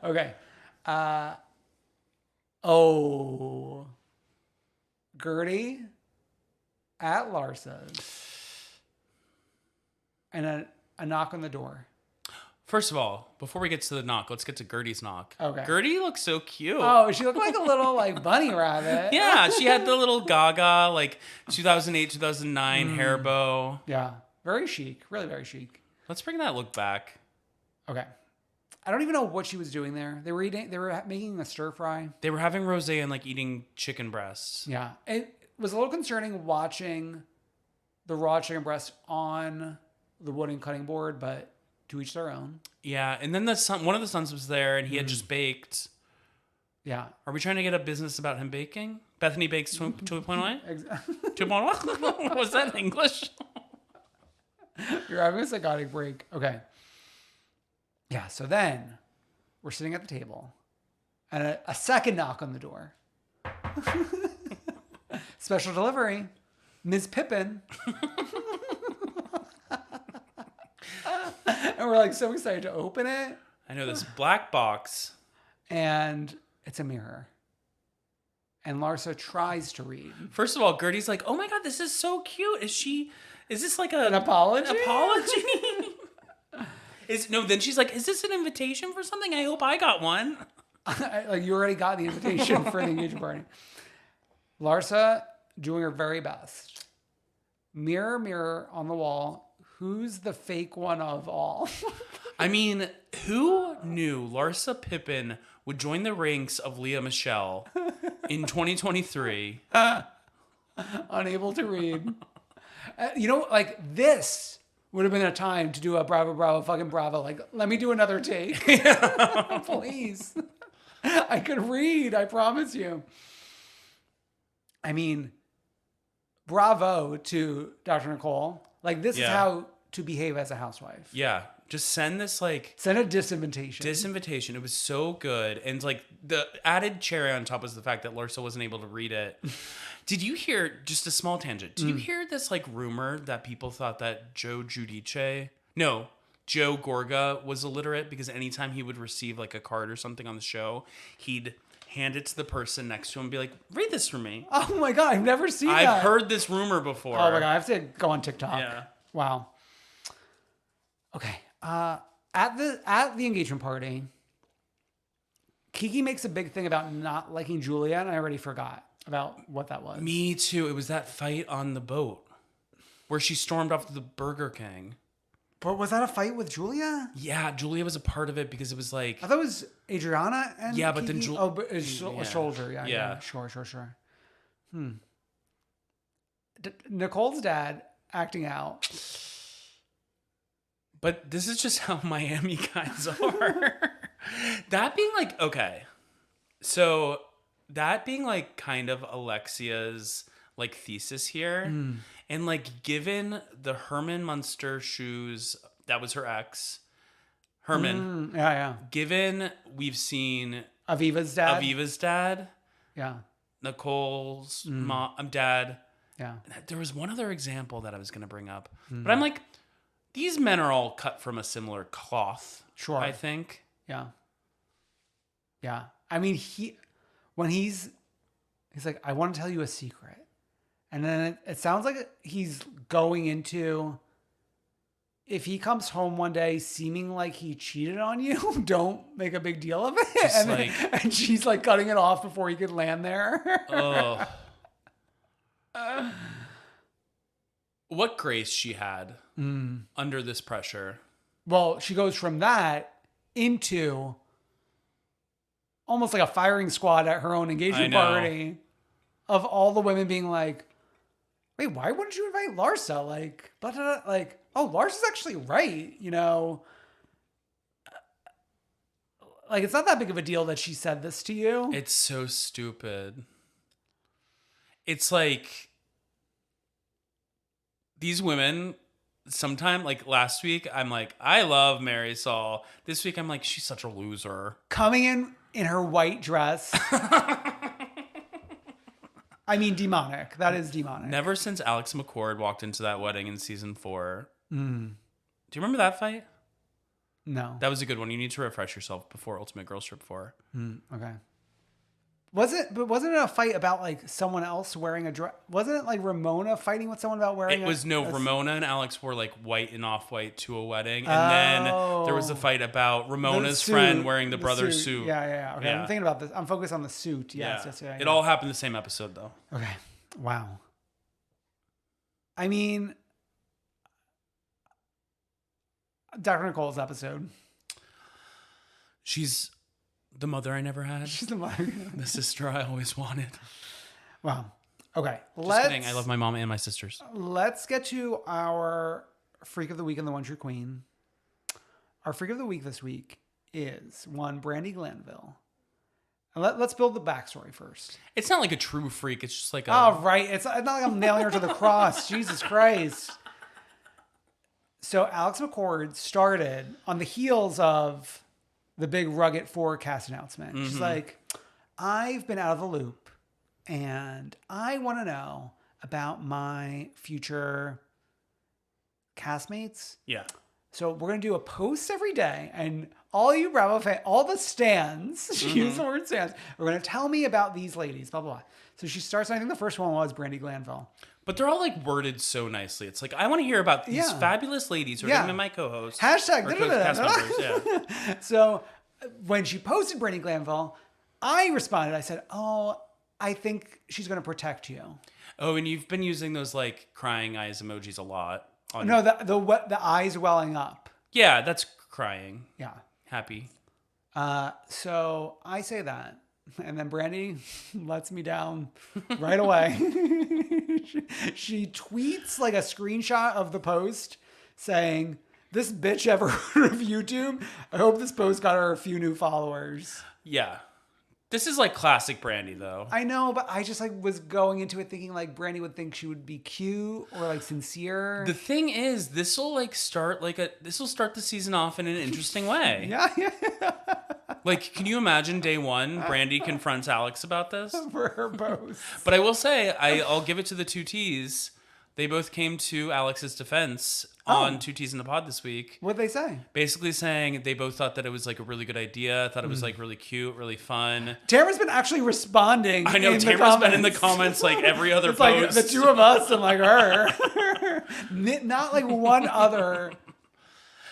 B: Okay. Gertie at Larsa's. And a knock on the door.
C: First of all, before we get to the knock, let's get to Gertie's knock.
B: Okay.
C: Gertie looks so cute.
B: Oh, she looked like a little like bunny rabbit.
C: Yeah, she had the little Gaga, like 2008, 2009 hair bow.
B: Yeah. Very chic. Really very chic.
C: Let's bring that look back.
B: Okay. I don't even know what she was doing there. They were making a stir fry.
C: They were having rosé and like eating chicken breasts.
B: Yeah. It was a little concerning watching the raw chicken breast on the wooden cutting board, but to each their own.
C: Yeah, and then one of the sons was there, and he had just baked.
B: Yeah.
C: Are we trying to get a business about him baking? Bethany Bakes 2.0? 2.0? Was that English?
B: You're having a psychotic break. Okay. Yeah, so then we're sitting at the table, and a second knock on the door. Special delivery, Ms. Pippin. And we're like so excited to open it.
C: I know this black box.
B: And it's a mirror. And Larsa tries to read.
C: First of all, Gertie's like, "Oh my god, this is so cute. Is this like an
B: apology?
C: Then she's like, "Is this an invitation for something? I hope I got one."
B: Like you already got the invitation for the engagement party. Larsa doing her very best. Mirror, mirror on the wall. Who's the fake one of all?
C: I mean, who knew Larsa Pippen would join the ranks of Lea Michele in 2023?
B: Unable to read. Like this would have been a time to do a bravo, bravo, fucking bravo. Like, let me do another take. Please. I could read, I promise you. I mean, bravo to Dr. Nicole. Like, this is how to behave as a housewife.
C: Yeah. Just send this, like...
B: Send a disinvitation.
C: Disinvitation. It was so good. And, like, the added cherry on top was the fact that Larsa wasn't able to read it. Did you hear... Just a small tangent. Did you hear this, like, rumor that people thought that Joe Gorga was illiterate because anytime he would receive, like, a card or something on the show, he'd hand it to the person next to him and be like, read this for me.
B: Oh, my God. I've never seen that.
C: I've heard this rumor before.
B: Oh, my God. I have to go on TikTok.
C: Yeah.
B: Wow. Okay. At the engagement party, Kiki makes a big thing about not liking Julia, and I already forgot about what that was.
C: Me too. It was that fight on the boat where she stormed off to the Burger King.
B: But was that a fight with Julia?
C: Yeah, Julia was a part of it because it was like...
B: I thought it was Adriana and
C: yeah, but
B: Kiki.
C: then
B: but it's a soldier. Yeah. Sure. Nicole's dad acting out.
C: But this is just how Miami guys are. That being like, okay. So that being like kind of Alexia's like thesis here. And like given the Herman Munster shoes, that was her ex. Herman.
B: Yeah.
C: Given we've seen
B: Aviva's dad. Yeah.
C: Nicole's mom, dad.
B: Yeah.
C: There was one other example that I was going to bring up. But I'm like, these men are all cut from a similar cloth.
B: Sure.
C: I think.
B: Yeah. I mean, he's like, I want to tell you a secret. And then it sounds like he's going into, if he comes home one day seeming like he cheated on you, don't make a big deal of it. And she's like cutting it off before he could land there.
C: Oh. What grace she had under this pressure.
B: Well, she goes from that into almost like a firing squad at her own engagement party of all the women being like, wait, why wouldn't you invite Larsa? Like, oh, Larsa's actually right. Like, it's not that big of a deal that she said this to you.
C: It's so stupid. It's like these women, sometimes, like last week, I'm like, I love Mary Saul. This week, I'm like, she's such a loser.
B: Coming in her white dress. I mean, demonic. That is demonic.
C: Never since Alex McCord walked into that wedding in season 4. Do you remember that fight?
B: No.
C: That was a good one. You need to refresh yourself before Ultimate Girls Trip 4.
B: Okay. Wasn't it a fight about like someone else wearing a dress? Wasn't it like Ramona fighting with someone about wearing?
C: Ramona and Alex wore like white and off-white to a wedding, and then there was a fight about Ramona's friend wearing the brother's suit.
B: Yeah. Okay,
C: Yeah.
B: I'm thinking about this. I'm focused on the suit. Yes.
C: It all happened the same episode though.
B: Okay. Wow. I mean, Dr. Nicole's episode.
C: She's the mother I never had.
B: She's the mother.
C: The sister I always wanted.
B: Wow. Okay.
C: Just kidding. I love my mom and my sisters.
B: Let's get to our Freak of the Week and the One True Queen. Our Freak of the Week this week is one Brandi Glanville. And let's build the backstory first.
C: It's not like a true freak. It's just like a...
B: Oh, right. It's not like I'm nailing her to the cross. Jesus Christ. So Alex McCord started on the heels of the big Rugged 4 cast announcement. She's like, I've been out of the loop and I want to know about my future castmates.
C: Yeah.
B: So we're going to do a post every day, and all you Bravo fans, all the stands, she used the word stands, are going to tell me about these ladies, blah, blah, blah. So she starts, I think the first one was Brandi Glanville.
C: But they're all like worded so nicely. It's like, I want to hear about these fabulous ladies who are going to be my co-hosts.
B: Hashtag.
C: Cast members, yeah.
B: So when she posted Brandi Glanville, I responded. I said, oh, I think she's going to protect you.
C: Oh, and you've been using those like crying eyes emojis a lot.
B: No, the eyes welling up.
C: Yeah, that's crying.
B: Yeah.
C: Happy.
B: So I say that. And then Brandi lets me down right away. she tweets like a screenshot of the post saying, this bitch ever heard of YouTube? I hope this post got her a few new followers.
C: Yeah. This is like classic Brandi though.
B: I know, but I just like was going into it thinking like Brandi would think she would be cute or like sincere.
C: The thing is, this will start the season off in an interesting way.
B: Yeah.
C: Like, can you imagine day one, Brandi confronts Alex about this?
B: For her post.
C: But I will say, I'll give it to the two T's. They both came to Alex's defense on Two T's in the Pod this week.
B: What'd they say?
C: Basically saying they both thought that it was like a really good idea. Thought it was like really cute, really fun.
B: Tamara's been actually responding.
C: I know Tamara's been in the comments like every other
B: it's
C: post.
B: Like the two of us and like her. Not like one other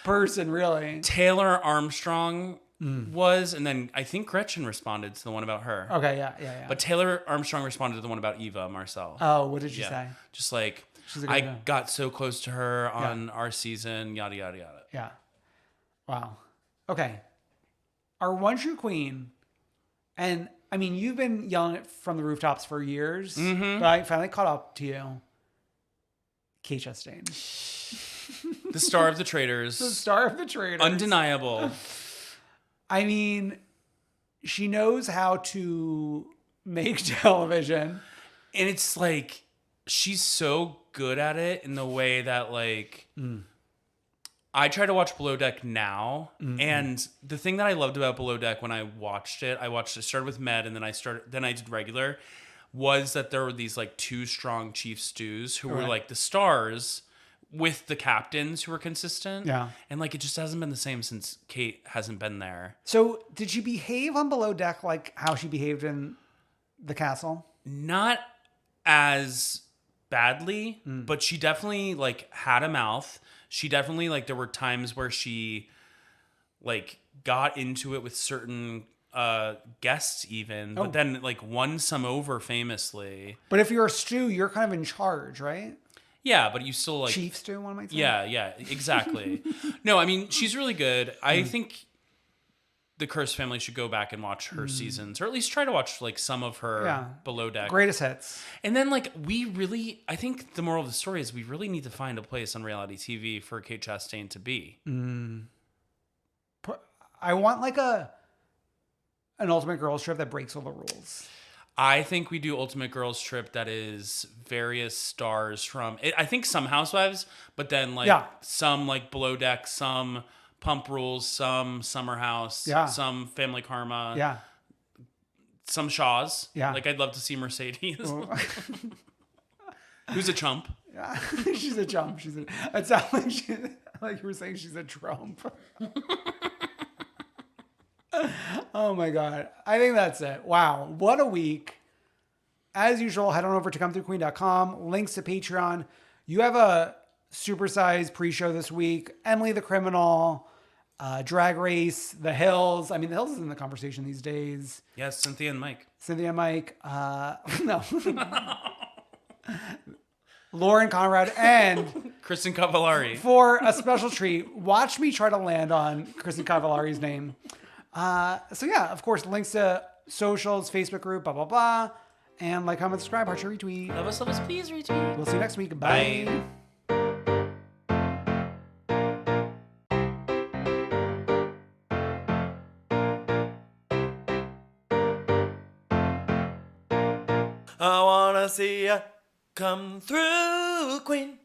B: person really.
C: Taylor Armstrong was, and then I think Gretchen responded to the one about her.
B: Okay, yeah.
C: But Taylor Armstrong responded to the one about Eva Marcel.
B: Oh, what did she say?
C: Just like,
B: I
C: got so close to her on our season, yada, yada, yada.
B: Yeah. Wow. Okay. Our One True Queen, and I mean, you've been yelling it from the rooftops for years, but I finally caught up to you. Kate Chastain.
C: The star of the Traitors.
B: The star of the Traitors.
C: Undeniable.
B: I mean, she knows how to make television.
C: And it's like, she's so good at it in the way that like, I try to watch Below Deck now. And the thing that I loved about Below Deck when I started with Med and then I did regular, was that there were these like two strong chief stews who were like the stars with the captains who were consistent.
B: Yeah.
C: And like, it just hasn't been the same since Kate hasn't been there.
B: So did she behave on Below Deck like how she behaved in the castle?
C: Not as badly, but she definitely like had a mouth. She definitely like, there were times where she like got into it with certain guests even, but then like won some over famously.
B: But if you're a stew, you're kind of in charge, right?
C: Yeah, but you still like...
B: Chief stew, one might say?
C: Yeah, exactly. No, I mean, she's really good. I think the Curse family should go back and watch her seasons, or at least try to watch like some of her Below Deck.
B: Greatest hits. And
C: then like, I think the moral of the story is we really need to find a place on reality TV for Kate Chastain to be.
B: I want like an Ultimate Girls Trip that breaks all the rules.
C: I think we do Ultimate Girls Trip that is various stars from it. I think some Housewives, but then like some like Below Deck, some Pump Rules, some Summer House, some Family Karma, some Shahs. Yeah, like I'd love to see Mercedes, who's a chump.
B: Yeah, she's a chump. It sounds like you were saying she's a Trump. Oh my God. I think that's it. Wow. What a week. As usual, head on over to comethroughqueen.com. Links to Patreon. You have a supersized pre-show this week. Emily the Criminal, Drag Race, The Hills. I mean, The Hills is in the conversation these days.
C: Yes, Cynthia and Mike.
B: Cynthia and Mike. No. Lauren Conrad and
C: Kristen Cavallari.
B: for a special treat, watch me try to land on Kristen Cavallari's name. So yeah, of course, links to socials, Facebook group, blah, blah, blah. And like, comment, subscribe, heart, share, retweet.
C: Love us, please retweet.
B: We'll see you next week. Bye.
A: I wanna see ya come through, queen.